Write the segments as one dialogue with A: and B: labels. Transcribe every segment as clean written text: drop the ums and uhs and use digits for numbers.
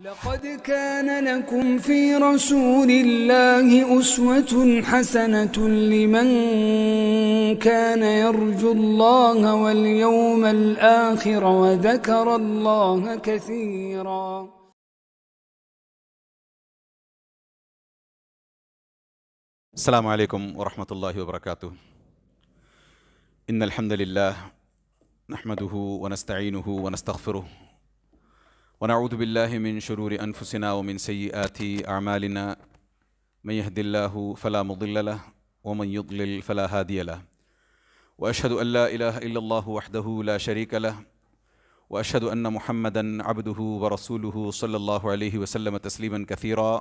A: لقد كان لكم في رسول الله أسوة حسنة لمن كان يرجو الله واليوم الآخر وذكر الله كثيرا.
B: السلام عليكم ورحمة الله وبركاته. إن الحمد لله نحمده ونستعينه ونستغفره ونعوذ بالله من شرور أنفسنا ومن سيئات أعمالنا من يهد الله فلا مضل له ومن يضلل فلا هادي له وأشهد أن لا إله إلا الله وحده لا شريك له وأشهد أن محمدًا عبده ورسوله صلى الله عليه وسلم تسليمًا كثيرا.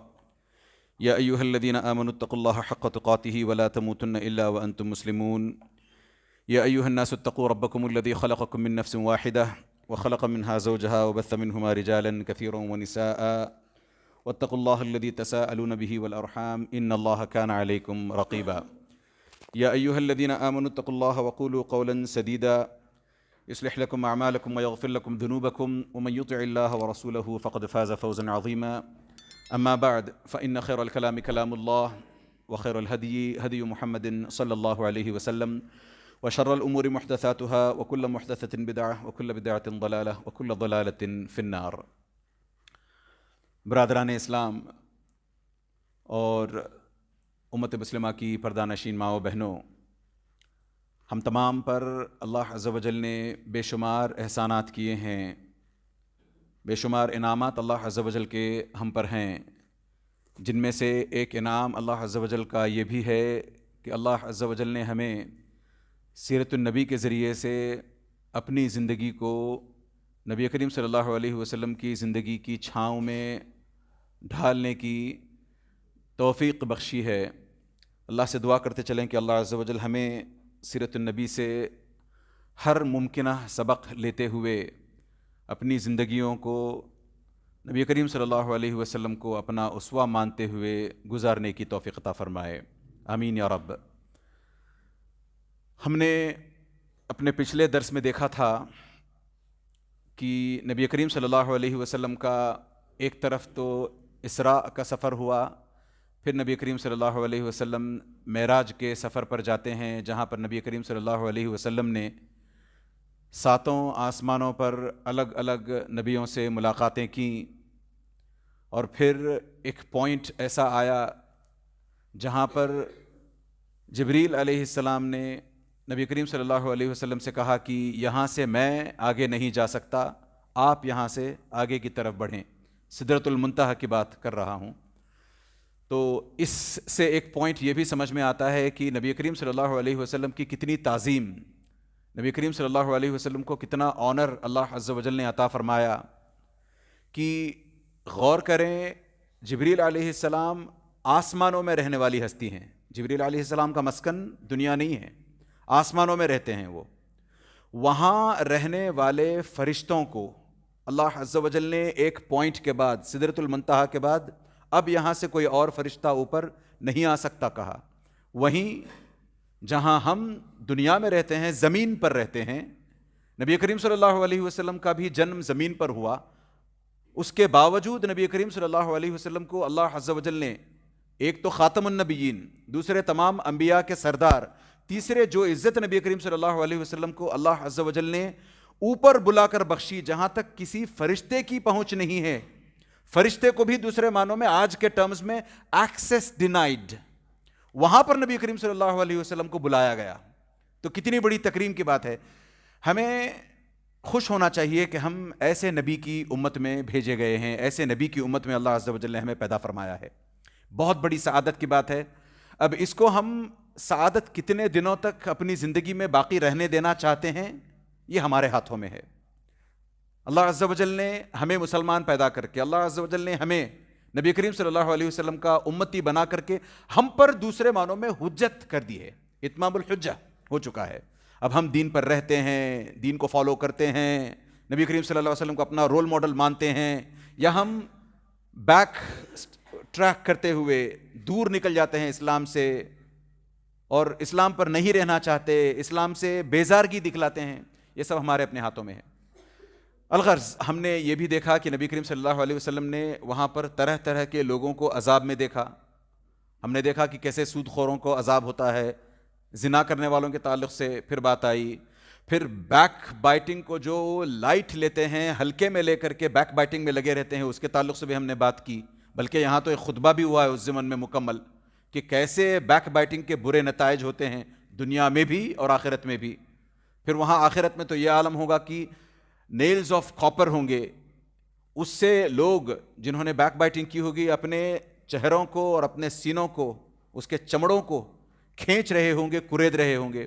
B: يا أيها الذين آمنوا اتقوا الله حق تقاته ولا تموتن إلا وأنتم مسلمون. يا أيها الناس اتقوا ربكم الذي خلقكم من نفس واحدة وخلق منها زوجها وبث منهما رجالا كثيرا ونساء واتقوا الله الذي تساءلون به والأرحام إن الله كان عليكم رقيبا. يا أيها الذين آمنوا اتقوا الله وقولوا قولا سديدا يصلح لكم أعمالكم ويغفر لكم ذنوبكم ومن يطع الله ورسوله فقد فاز فوزا عظيما. أما بعد فإن خير الكلام كلام الله وخير الهدي هدي محمد صلى الله عليه وسلم وشر الأمور محدثاتها وكل محدثة بدعة وكل بدعة ضلالة وكل ضلالة في النار. برادران اسلام اور امت مسلمہ کی پردہ نشین ماں و بہنوں، ہم تمام پر اللہ عز و جل نے بے شمار احسانات کیے ہیں، بے شمار انعامات اللہ عز و جل کے ہم پر ہیں، جن میں سے ایک انعام اللہ عز و جل کا یہ بھی ہے کہ اللہ عز و جل نے ہمیں سیرت النبی کے ذریعے سے اپنی زندگی کو نبی کریم صلی اللہ علیہ وسلم کی زندگی کی چھاؤں میں ڈھالنے کی توفیق بخشی ہے۔ اللہ سے دعا کرتے چلیں کہ اللہ عز و جل ہمیں سیرت النبی سے ہر ممکنہ سبق لیتے ہوئے اپنی زندگیوں کو نبی کریم صلی اللہ علیہ وسلم کو اپنا اسوہ مانتے ہوئے گزارنے کی توفیق عطا فرمائے، آمین یا رب۔ ہم نے اپنے پچھلے درس میں دیکھا تھا کہ نبی کریم صلی اللہ علیہ وسلم کا ایک طرف تو اسراء کا سفر ہوا، پھر نبی کریم صلی اللہ علیہ وسلم معراج کے سفر پر جاتے ہیں، جہاں پر نبی کریم صلی اللہ علیہ وسلم نے ساتوں آسمانوں پر الگ الگ نبیوں سے ملاقاتیں کیں، اور پھر ایک پوائنٹ ایسا آیا جہاں پر جبریل علیہ السلام نے نبی کریم صلی اللہ علیہ وسلم سے کہا کہ یہاں سے میں آگے نہیں جا سکتا، آپ یہاں سے آگے کی طرف بڑھیں، سدرۃ المنتہا کی بات کر رہا ہوں۔ تو اس سے ایک پوائنٹ یہ بھی سمجھ میں آتا ہے کہ نبی کریم صلی اللہ علیہ وسلم کی کتنی تعظیم، نبی کریم صلی اللہ علیہ وسلم کو کتنا آنر اللہ عز و جل نے عطا فرمایا۔ کہ غور کریں، جبریل علیہ السلام آسمانوں میں رہنے والی ہستی ہیں، جبریل علیہ السلام کا مسکن دنیا نہیں ہے، آسمانوں میں رہتے ہیں وہ۔ وہاں رہنے والے فرشتوں کو اللہ عز و جل نے ایک پوائنٹ کے بعد، سدرۃ المنتہا کے بعد، اب یہاں سے کوئی اور فرشتہ اوپر نہیں آ سکتا کہا۔ وہیں جہاں ہم دنیا میں رہتے ہیں، زمین پر رہتے ہیں، نبی کریم صلی اللہ علیہ وسلم کا بھی جنم زمین پر ہوا، اس کے باوجود نبی کریم صلی اللہ علیہ وسلم کو اللہ عز و جل نے ایک تو خاتم النبیین، دوسرے تمام انبیاء کے سردار، تیسرے جو عزت نبی کریم صلی اللہ علیہ وسلم کو اللہ عز و جل نے اوپر بلا کر بخشی، جہاں تک کسی فرشتے کی پہنچ نہیں ہے، فرشتے کو بھی دوسرے معنوں میں آج کے ٹرمز میں ایکسیس ڈینائیڈ، وہاں پر نبی کریم صلی اللہ علیہ وسلم کو بلایا گیا۔ تو کتنی بڑی تکریم کی بات ہے۔ ہمیں خوش ہونا چاہیے کہ ہم ایسے نبی کی امت میں بھیجے گئے ہیں، ایسے نبی کی امت میں اللہ عز و جل نے ہمیں پیدا فرمایا ہے، بہت بڑی سعادت کی بات ہے۔ اب اس کو ہم سعادت کتنے دنوں تک اپنی زندگی میں باقی رہنے دینا چاہتے ہیں، یہ ہمارے ہاتھوں میں ہے۔ اللہ عز و جل نے ہمیں مسلمان پیدا کر کے، اللہ عز و جل نے ہمیں نبی کریم صلی اللہ علیہ وسلم کا امتی بنا کر کے ہم پر دوسرے معنوں میں حجت کر دی ہے، اتمام الحجہ ہو چکا ہے۔ اب ہم دین پر رہتے ہیں، دین کو فالو کرتے ہیں، نبی کریم صلی اللہ علیہ وسلم کو اپنا رول ماڈل مانتے ہیں، یا ہم بیک ٹریک کرتے ہوئے دور نکل جاتے ہیں اسلام سے اور اسلام پر نہیں رہنا چاہتے، اسلام سے بیزارگی دکھلاتے ہیں، یہ سب ہمارے اپنے ہاتھوں میں ہے۔ الغرض ہم نے یہ بھی دیکھا کہ نبی کریم صلی اللہ علیہ وسلم نے وہاں پر طرح طرح کے لوگوں کو عذاب میں دیکھا. ہم نے دیکھا کہ کیسے سود خوروں کو عذاب ہوتا ہے، زنا کرنے والوں کے تعلق سے پھر بات آئی، پھر بیک بائٹنگ کو جو لائٹ لیتے ہیں، ہلکے میں لے کر کے بیک بائٹنگ میں لگے رہتے ہیں، اس کے تعلق سے بھی ہم نے بات کی. بلکہ یہاں تو ایک خطبہ بھی ہوا ہے اس ضمن میں مکمل کہ کیسے بیک بائٹنگ کے برے نتائج ہوتے ہیں دنیا میں بھی اور آخرت میں بھی. پھر وہاں آخرت میں تو یہ عالم ہوگا کہ نیلز آف کاپر ہوں گے، اس سے لوگ جنہوں نے بیک بائٹنگ کی ہوگی اپنے چہروں کو اور اپنے سینوں کو، اس کے چمڑوں کو کھینچ رہے ہوں گے، کرید رہے ہوں گے.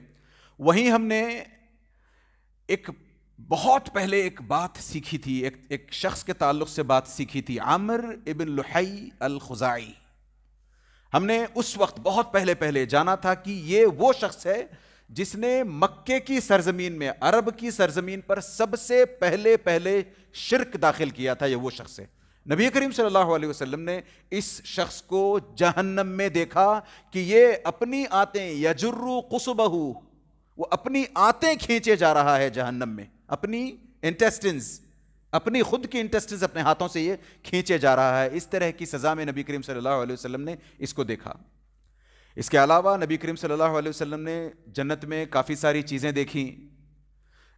B: وہیں ہم نے ایک بہت پہلے ایک بات سیکھی تھی، ایک شخص کے تعلق سے بات سیکھی تھی، عامر ابن لحی الخزاعی. ہم نے اس وقت بہت پہلے جانا تھا کہ یہ وہ شخص ہے جس نے مکے کی سرزمین میں، عرب کی سرزمین پر سب سے پہلے شرک داخل کیا تھا. یہ وہ شخص ہے. نبی کریم صلی اللہ علیہ وسلم نے اس شخص کو جہنم میں دیکھا کہ یہ اپنی آنتیں یجر قصبہ، وہ اپنی آنتیں کھینچے جا رہا ہے جہنم میں، اپنی انٹیسٹنز، اپنی خود کی انٹیسٹنز اپنے ہاتھوں سے یہ کھینچے جا رہا ہے. اس طرح کی سزا میں نبی کریم صلی اللہ علیہ وسلم نے اس کو دیکھا. اس کے علاوہ نبی کریم صلی اللہ علیہ وسلم نے جنت میں کافی ساری چیزیں دیکھیں.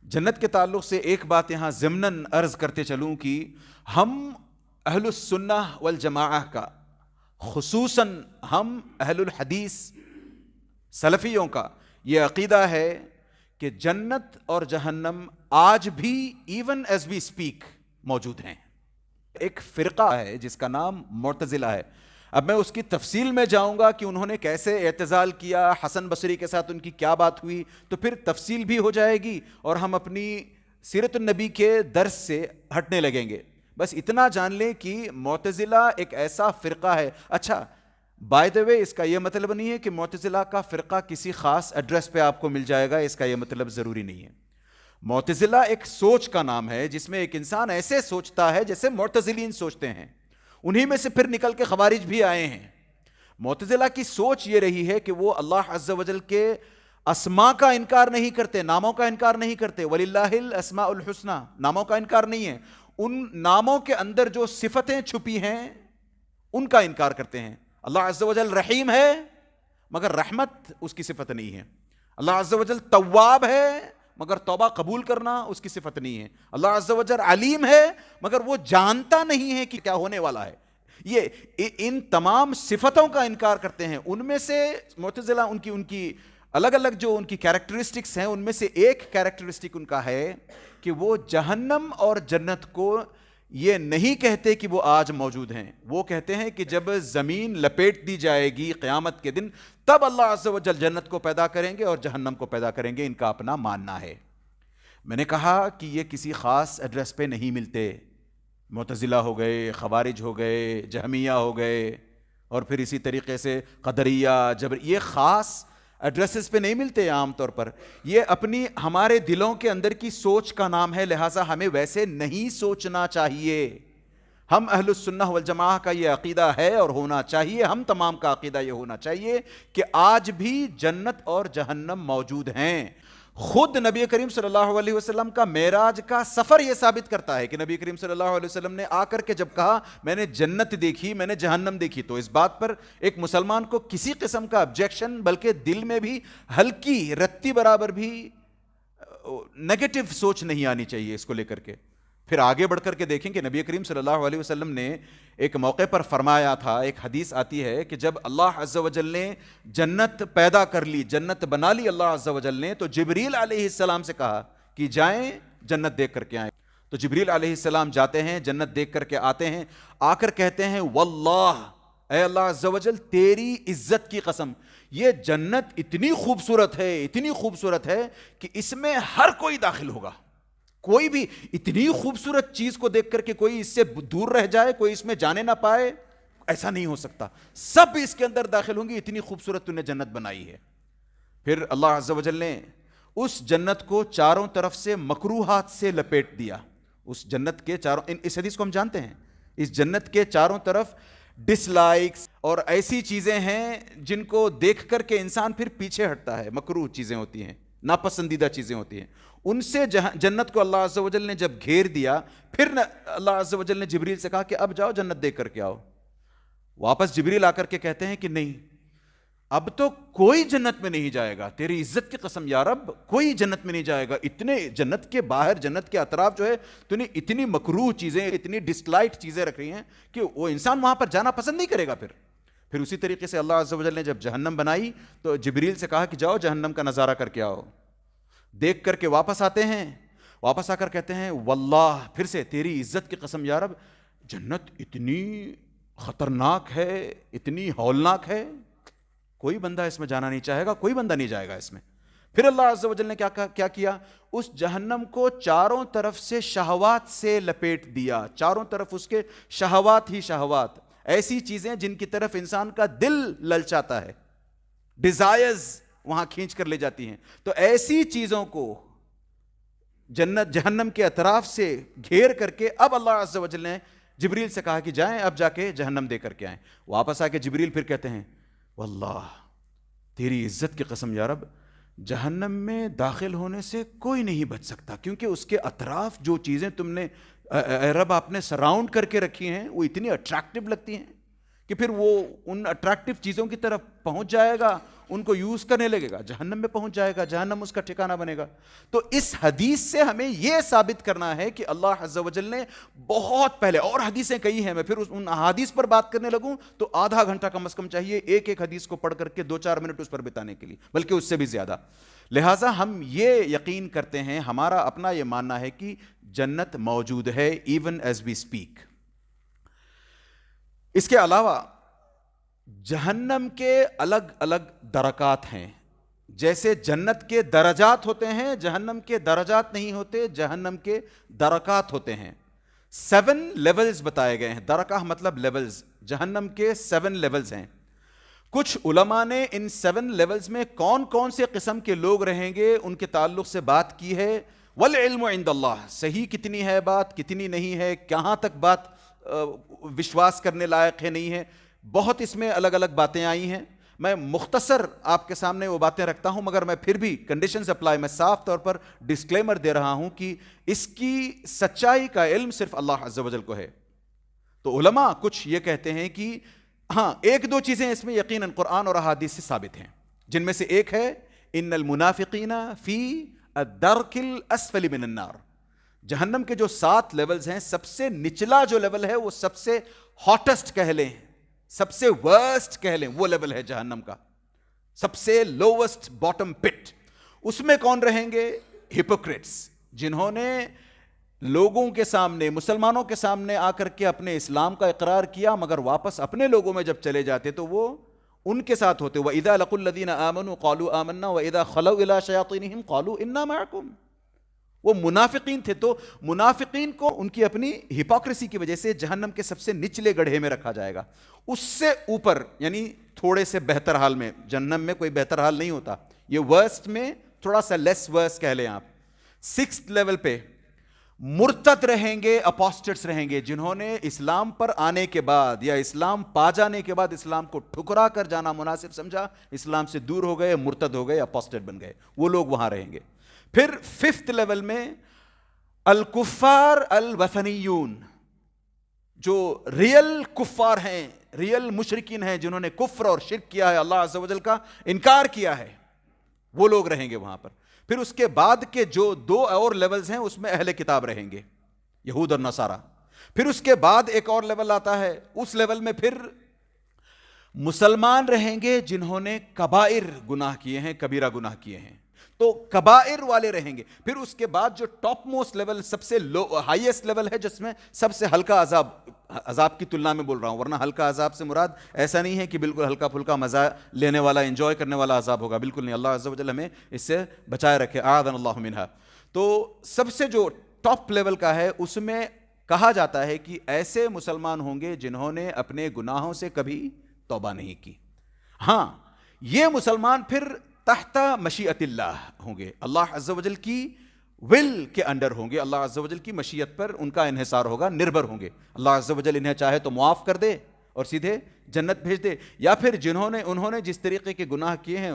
B: جنت کے تعلق سے ایک بات یہاں ضمناً عرض کرتے چلوں کہ ہم اہل السنہ والجماعہ کا، خصوصاً ہم اہل الحدیث سلفیوں کا یہ عقیدہ ہے کہ جنت اور جہنم آج بھی ایون ایز وی اسپیک موجود ہیں. ایک فرقہ ہے جس کا نام معتزلہ ہے. اب میں اس کی تفصیل میں جاؤں گا کہ انہوں نے کیسے اعتزال کیا، حسن بصری کے ساتھ ان کی کیا بات ہوئی، تو پھر تفصیل بھی ہو جائے گی اور ہم اپنی سیرت النبی کے درس سے ہٹنے لگیں گے. بس اتنا جان لیں کہ معتزلہ ایک ایسا فرقہ ہے. اچھا بائی دا وے، اس کا یہ مطلب نہیں ہے کہ معتزلہ کا فرقہ کسی خاص ایڈریس پہ آپ کو مل جائے گا، اس کا یہ مطلب ضروری نہیں ہے. معتزلہ ایک سوچ کا نام ہے جس میں ایک انسان ایسے سوچتا ہے جیسے معتزلین سوچتے ہیں. انہی میں سے پھر نکل کے خوارج بھی آئے ہیں. معتزلہ کی سوچ یہ رہی ہے کہ وہ اللہ عز و جل کے اسماء کا انکار نہیں کرتے، ناموں کا انکار نہیں کرتے. وَلِلَّهِ الْأَسْمَاءُ الْحُسْنَى، ناموں کا انکار نہیں ہے، ان ناموں کے اندر جو صفتیں چھپی ہیں ان کا انکار کرتے ہیں. اللہ عز و جل رحیم ہے مگر رحمت اس کی صفت نہیں ہے. اللہ عز و جل تواب ہے مگر توبہ قبول کرنا اس کی صفت نہیں ہے. اللہ عز و جل علیم ہے مگر وہ جانتا نہیں ہے کہ کیا ہونے والا ہے. یہ ان تمام صفتوں کا انکار کرتے ہیں. ان میں سے معتزلہ ان کی الگ الگ جو ان کی کیریکٹرسٹکس ہیں، ان میں سے ایک کیریکٹرسٹک ان کا ہے کہ وہ جہنم اور جنت کو یہ نہیں کہتے کہ وہ آج موجود ہیں. وہ کہتے ہیں کہ جب زمین لپیٹ دی جائے گی قیامت کے دن تب اللہ عز و جل جنت کو پیدا کریں گے اور جہنم کو پیدا کریں گے. ان کا اپنا ماننا ہے. میں نے کہا کہ یہ کسی خاص ایڈریس پہ نہیں ملتے. معتزلہ ہو گئے، خوارج ہو گئے، جہمیہ ہو گئے، اور پھر اسی طریقے سے قدریہ، جبر، یہ خاص ایڈریسز پہ نہیں ملتے عام طور پر. یہ اپنی ہمارے دلوں کے اندر کی سوچ کا نام ہے، لہٰذا ہمیں ویسے نہیں سوچنا چاہیے. ہم اہل السنہ والجماعہ کا یہ عقیدہ ہے اور ہونا چاہیے، ہم تمام کا عقیدہ یہ ہونا چاہیے کہ آج بھی جنت اور جہنم موجود ہیں. خود نبی کریم صلی اللہ علیہ وسلم کا معراج کا سفر یہ ثابت کرتا ہے کہ نبی کریم صلی اللہ علیہ وسلم نے آ کر کے جب کہا میں نے جنت دیکھی، میں نے جہنم دیکھی، تو اس بات پر ایک مسلمان کو کسی قسم کا آبجیکشن، بلکہ دل میں بھی ہلکی رتی برابر بھی نیگیٹو سوچ نہیں آنی چاہیے اس کو لے کر کے. پھر آگے بڑھ کر کے دیکھیں کہ نبی کریم صلی اللہ علیہ وسلم نے ایک موقع پر فرمایا تھا، ایک حدیث آتی ہے کہ جب اللہ عز و جل نے جنت پیدا کر لی، جنت بنا لی اللہ عز و جل نے، تو جبریل علیہ السلام سے کہا کہ جائیں جنت دیکھ کر کے آئیں. تو جبریل علیہ السلام جاتے ہیں، جنت دیکھ کر کے آتے ہیں، آ کر کہتے ہیں واللہ، اے اللہ عز و جل تیری عزت کی قسم، یہ جنت اتنی خوبصورت ہے، اتنی خوبصورت ہے کہ اس میں ہر کوئی داخل ہوگا. کوئی بھی اتنی خوبصورت چیز کو دیکھ کر کے کوئی اس سے دور رہ جائے، کوئی اس میں جانے نہ پائے، ایسا نہیں ہو سکتا. سب اس کے اندر داخل ہوں گے، اتنی خوبصورت تو نے جنت بنائی ہے. پھر اللہ عز و جل نے اس جنت کو چاروں طرف سے مکروہات سے لپیٹ دیا. اس جنت کے چاروں، اس حدیث کو ہم جانتے ہیں، اس جنت کے چاروں طرف ڈس لائکس اور ایسی چیزیں ہیں جن کو دیکھ کر کے انسان پھر پیچھے ہٹتا ہے. مکروہ چیزیں ہوتی ہیں، ناپسندیدہ چیزیں ہوتی ہیں. ان سے جنت کو اللہ عز و جل نے جب گھیر دیا، پھر اللہ عز و جل نے جبریل سے کہا کہ اب جاؤ جنت دیکھ کر کے آؤ۔ واپس جبریل آ کر کے کہتے ہیں کہ نہیں، اب تو کوئی جنت میں نہیں جائے گا، تیری عزت کی قسم یا رب، کوئی جنت میں نہیں جائے گا۔ اتنے جنت کے باہر، جنت کے اطراف جو ہے تو نے اتنی مکروہ چیزیں، اتنی ڈسلائٹ چیزیں رکھ رہی ہیں کہ وہ انسان وہاں پر جانا پسند نہیں کرے گا۔ پھر اسی طریقے سے اللہ عز و جل نے جب جہنم بنائی تو جبریل سے کہا کہ جاؤ جہنم کا نظارہ کر کے آؤ۔ دیکھ کر کے واپس آتے ہیں، واپس آ کر کہتے ہیں واللہ، پھر سے تیری عزت کی قسم یا رب، جنت اتنی خطرناک ہے، اتنی ہولناک ہے، کوئی بندہ اس میں جانا نہیں چاہے گا، کوئی بندہ نہیں جائے گا اس میں۔ پھر اللہ عز و جل نے کیا کیا؟ اس جہنم کو چاروں طرف سے شہوات سے لپیٹ دیا، چاروں طرف اس کے شہوات ہی شہوات، ایسی چیزیں جن کی طرف انسان کا دل للچاتا ہے، ڈیزائرز وہاں کھینچ کر لے جاتی ہیں۔ تو ایسی چیزوں کو جہنم کے اطراف سے گھیر کر کے اب اللہ عز و جل نے جبریل سے کہا کہ جائیں، اب جا کے جہنم دے کر کے آئیں۔ واپس آ کے جبریل پھر کہتے ہیں واللہ تیری عزت کی قسم یا رب، جہنم میں داخل ہونے سے کوئی نہیں بچ سکتا، کیونکہ اس کے اطراف جو چیزیں تم نے اے رب آپ نے سراؤنڈ کر کے رکھی ہیں وہ اتنی اٹریکٹیو لگتی ہیں کہ پھر وہ ان اٹریکٹیو چیزوں کی طرف پہنچ جائے گا، ان کو یوز کرنے لگے گا، جہنم میں پہنچ جائے گا، جہنم اس کا ٹھکانہ بنے گا۔ تو اس حدیث سے ہمیں یہ ثابت کرنا ہے کہ اللہ عز و جل نے بہت پہلے، اور حدیثیں کئی ہیں، میں پھر ان احادیث پر بات کرنے لگوں تو آدھا گھنٹہ کم از کم چاہیے ایک ایک حدیث کو پڑھ کر کے 2-4 منٹ اس پر بتانے کے لیے، بلکہ اس سے بھی زیادہ۔ لہٰذا ہم یہ یقین کرتے ہیں، ہمارا اپنا یہ ماننا ہے کہ جنت موجود ہے ایون ایز وی اسپیک۔ اس کے علاوہ جہنم کے الگ الگ درکات ہیں، جیسے جنت کے درجات ہوتے ہیں، جہنم کے درجات نہیں ہوتے، جہنم کے درکات ہوتے ہیں۔ 7 لیولز بتائے گئے ہیں، درکہ مطلب لیولز، جہنم کے 7 لیولز ہیں۔ کچھ علماء نے ان 7 لیولز میں کون کون سے قسم کے لوگ رہیں گے ان کے تعلق سے بات کی ہے۔ والعلم عند اللہ، صحیح کتنی ہے بات، کتنی نہیں ہے، کہاں تک بات وشواس کرنے لائق ہے نہیں ہے، بہت اس میں الگ الگ باتیں آئی ہیں۔ میں مختصر آپ کے سامنے وہ باتیں رکھتا ہوں، مگر میں پھر بھی کنڈیشنز اپلائی، میں صاف طور پر ڈسکلیمر دے رہا ہوں کہ اس کی سچائی کا علم صرف اللہ عز و جل کو ہے۔ تو علماء کچھ یہ کہتے ہیں کہ ہاں 1-2 چیزیں اس میں یقیناً قرآن اور احادیث سے ثابت ہیں، جن میں سے ایک ہے ان المنافقین فی الدرک الاسفل من النار۔ جہنم کے جو 7 لیولز ہیں، سب سے نچلا جو لیول ہے وہ سب سے ہاٹسٹ کہہ لیں، سب سے ورسٹ کہہ لیں، وہ لیول ہے جہنم کا، سب سے لووسٹ باٹم پٹ۔ اس میں کون رہیں گے؟ ہپوکریٹس، جنہوں نے لوگوں کے سامنے، مسلمانوں کے سامنے آ کر کے اپنے اسلام کا اقرار کیا، مگر واپس اپنے لوگوں میں جب چلے جاتے تو وہ ان کے ساتھ ہوتے۔ وَإِذَا لَقُوا الَّذِينَ آمَنُوا قَالُوا آمَنَّا وَإِذَا خَلَوْا إِلَىٰ شَيَاطِينِهِمْ قَالُوا إِنَّا مَعَكُمْ۔ وہ منافقین تھے، تو منافقین کو ان کی اپنی ہپوکریسی کی وجہ سے جہنم کے سب سے نچلے گڑھے میں رکھا جائے گا۔ اس سے اوپر یعنی تھوڑے سے بہتر حال میں، جہنم میں کوئی بہتر حال نہیں ہوتا، یہ ورسٹ میں تھوڑا سا لیس ورسٹ کہہ لیں آپ۔ 6th لیول پہ مرتد رہیں گے، اپوسٹٹس رہیں گے، جنہوں نے اسلام پر آنے کے بعد یا اسلام پا جانے کے بعد اسلام کو ٹھکرا کر جانا مناسب سمجھا، اسلام سے دور ہو گئے، مرتد ہو گئے، اپوسٹٹ بن گئے، وہ لوگ وہاں رہیں گے۔ پھر 5th لیول میں الکفار الوثنیون، جو ریل کفار ہیں، ریل مشرکین ہیں، جنہوں نے کفر اور شرک کیا ہے، اللہ عز و جل کا انکار کیا ہے، وہ لوگ رہیں گے وہاں پر۔ پھر اس کے بعد کے جو 2 اور لیولز ہیں اس میں اہل کتاب رہیں گے، یہود اور نصارہ۔ پھر اس کے بعد ایک اور لیول آتا ہے، اس لیول میں پھر مسلمان رہیں گے جنہوں نے کبائر گناہ کیے ہیں، کبیرہ گناہ کیے ہیں، تو کبائر والے رہیں گے۔ پھر اس کے بعد جو ٹاپ موسٹ لیول، سب سے ہائیسٹ لیول ہے، جس میں سب سے ہلکا عذاب کی تلنا میں بول رہا ہوں، ورنہ ہلکا عذاب سے مراد ایسا نہیں ہے کہ بالکل ہلکا پھلکا مزہ لینے والا، انجوائے کرنے والا عذاب ہوگا، بالکل نہیں، اللہ عز و جل ہمیں اس سے بچائے رکھے، اعاذنا اللہ منہا۔ تو سب سے جو ٹاپ لیول کا ہے، اس میں کہا جاتا ہے کہ ایسے مسلمان ہوں گے جنہوں نے اپنے گناہوں سے کبھی توبہ نہیں کی۔ ہاں، یہ مسلمان پھر تحت مشیت اللہ ہوں گے، اللہ عز و جل کی ول کے انڈر ہوں گے، اللہ عز و جل کی مشیت پر ان کا انحصار ہوگا، نربھر ہوں گے۔ اللہ عز و جل انہیں چاہے تو معاف کر دے اور سیدھے جنت بھیج دے، یا پھر انہوں نے جس طریقے کے گناہ کیے ہیں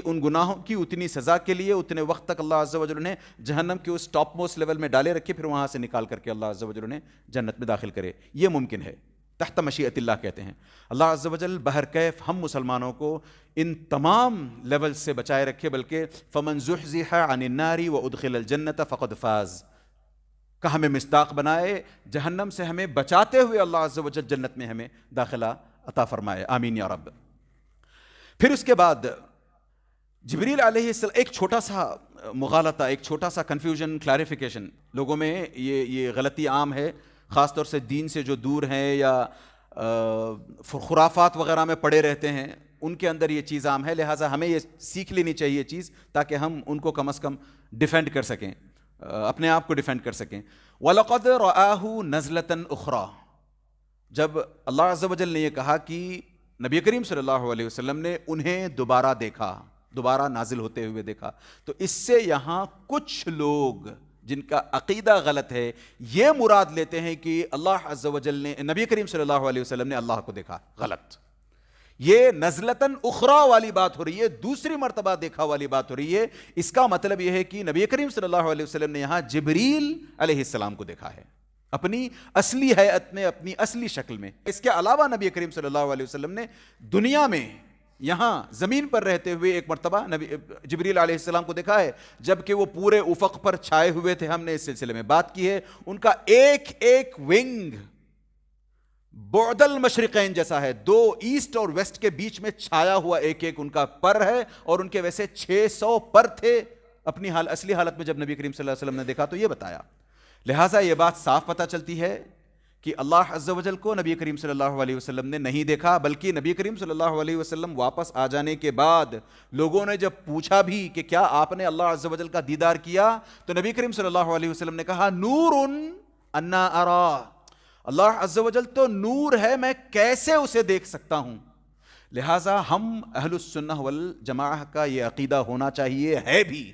B: ان گناہوں کی اتنی سزا کے لیے اتنے وقت تک اللہ عز و جل انہیں جہنم کے اس ٹاپ موسٹ لیول میں ڈالے رکھے، پھر وہاں سے نکال کر کے اللہ عز و جل انہیں جنت میں داخل کرے. یہ ممکن ہے، تحت مشیت اللہ کہتے ہیں. اللہ عز و جل بہرکیف ہم مسلمانوں کو ان تمام لیول سے بچائے رکھے، بلکہ فمن زحزح عن النار وادخل الجنت فقد فاز کا ہمیں مصداق بنائے، جہنم سے ہمیں بچاتے ہوئے اللہ عز و جل جنت میں ہمیں داخلہ عطا فرمائے، آمین یا رب. پھر اس کے بعد جبریل علیہ السلام، ایک چھوٹا سا مغالطہ، ایک چھوٹا سا کنفیوژن، کلیریفیکیشن. لوگوں میں یہ غلطی عام ہے، خاص طور سے دین سے جو دور ہیں یا خرافات وغیرہ میں پڑے رہتے ہیں، ان کے اندر یہ چیز عام ہے. لہٰذا ہمیں یہ سیکھ لینی چاہیے چیز، تاکہ ہم ان کو کم از کم ڈیفینڈ کر سکیں، اپنے آپ کو ڈیفینڈ کر سکیں. وَلَقَدْ رَآهُ نَزْلَةً أُخْرَى، جب اللہ عز و جل نے یہ کہا کہ نبی کریم صلی اللہ علیہ وسلم نے انہیں دوبارہ دیکھا، دوبارہ نازل ہوتے ہوئے دیکھا، تو اس سے یہاں کچھ لوگ جن کا عقیدہ غلط ہے یہ مراد لیتے ہیں کہ اللہ عز و جل نے، نبی کریم صلی اللہ علیہ وسلم نے اللہ کو دیکھا. غلط. یہ نزلتاً اخرى والی بات ہو رہی ہے، دوسری مرتبہ دیکھا والی بات ہو رہی ہے. اس کا مطلب یہ ہے کہ نبی کریم صلی اللہ علیہ وسلم نے یہاں جبریل علیہ السلام کو دیکھا ہے، اپنی اصلی حیت میں، اپنی اصلی شکل میں. اس کے علاوہ نبی کریم صلی اللہ علیہ وسلم نے دنیا میں یہاں زمین پر رہتے ہوئے ایک مرتبہ جبریل علیہ السلام کو دیکھا ہے، جبکہ وہ پورے افق پر چھائے ہوئے تھے. ہم نے اس سلسلے میں بات کی ہے، ان کا ایک ایک ونگ بعد المشرقین جیسا ہے، دو ایسٹ اور ویسٹ کے بیچ میں چھایا ہوا ایک ایک ان کا پر ہے، اور ان کے ویسے 600 پر تھے. اپنی اصلی حالت میں جب نبی کریم صلی اللہ علیہ وسلم نے دیکھا تو یہ بتایا. لہٰذا یہ بات صاف پتہ چلتی ہے کہ اللہ عز و جل کو نبی کریم صلی اللہ علیہ وسلم نے نہیں دیکھا، بلکہ نبی کریم صلی اللہ علیہ وسلم واپس آ جانے کے بعد لوگوں نے جب پوچھا بھی کہ کیا آپ نے اللہ عز و جل کا دیدار کیا، تو نبی کریم صلی اللہ علیہ وسلم نے کہا نور انا ارا، اللہ عز و جل تو نور ہے، میں کیسے اسے دیکھ سکتا ہوں. لہٰذا ہم اہل السنہ والجماعہ کا یہ عقیدہ ہونا چاہیے، ہے بھی،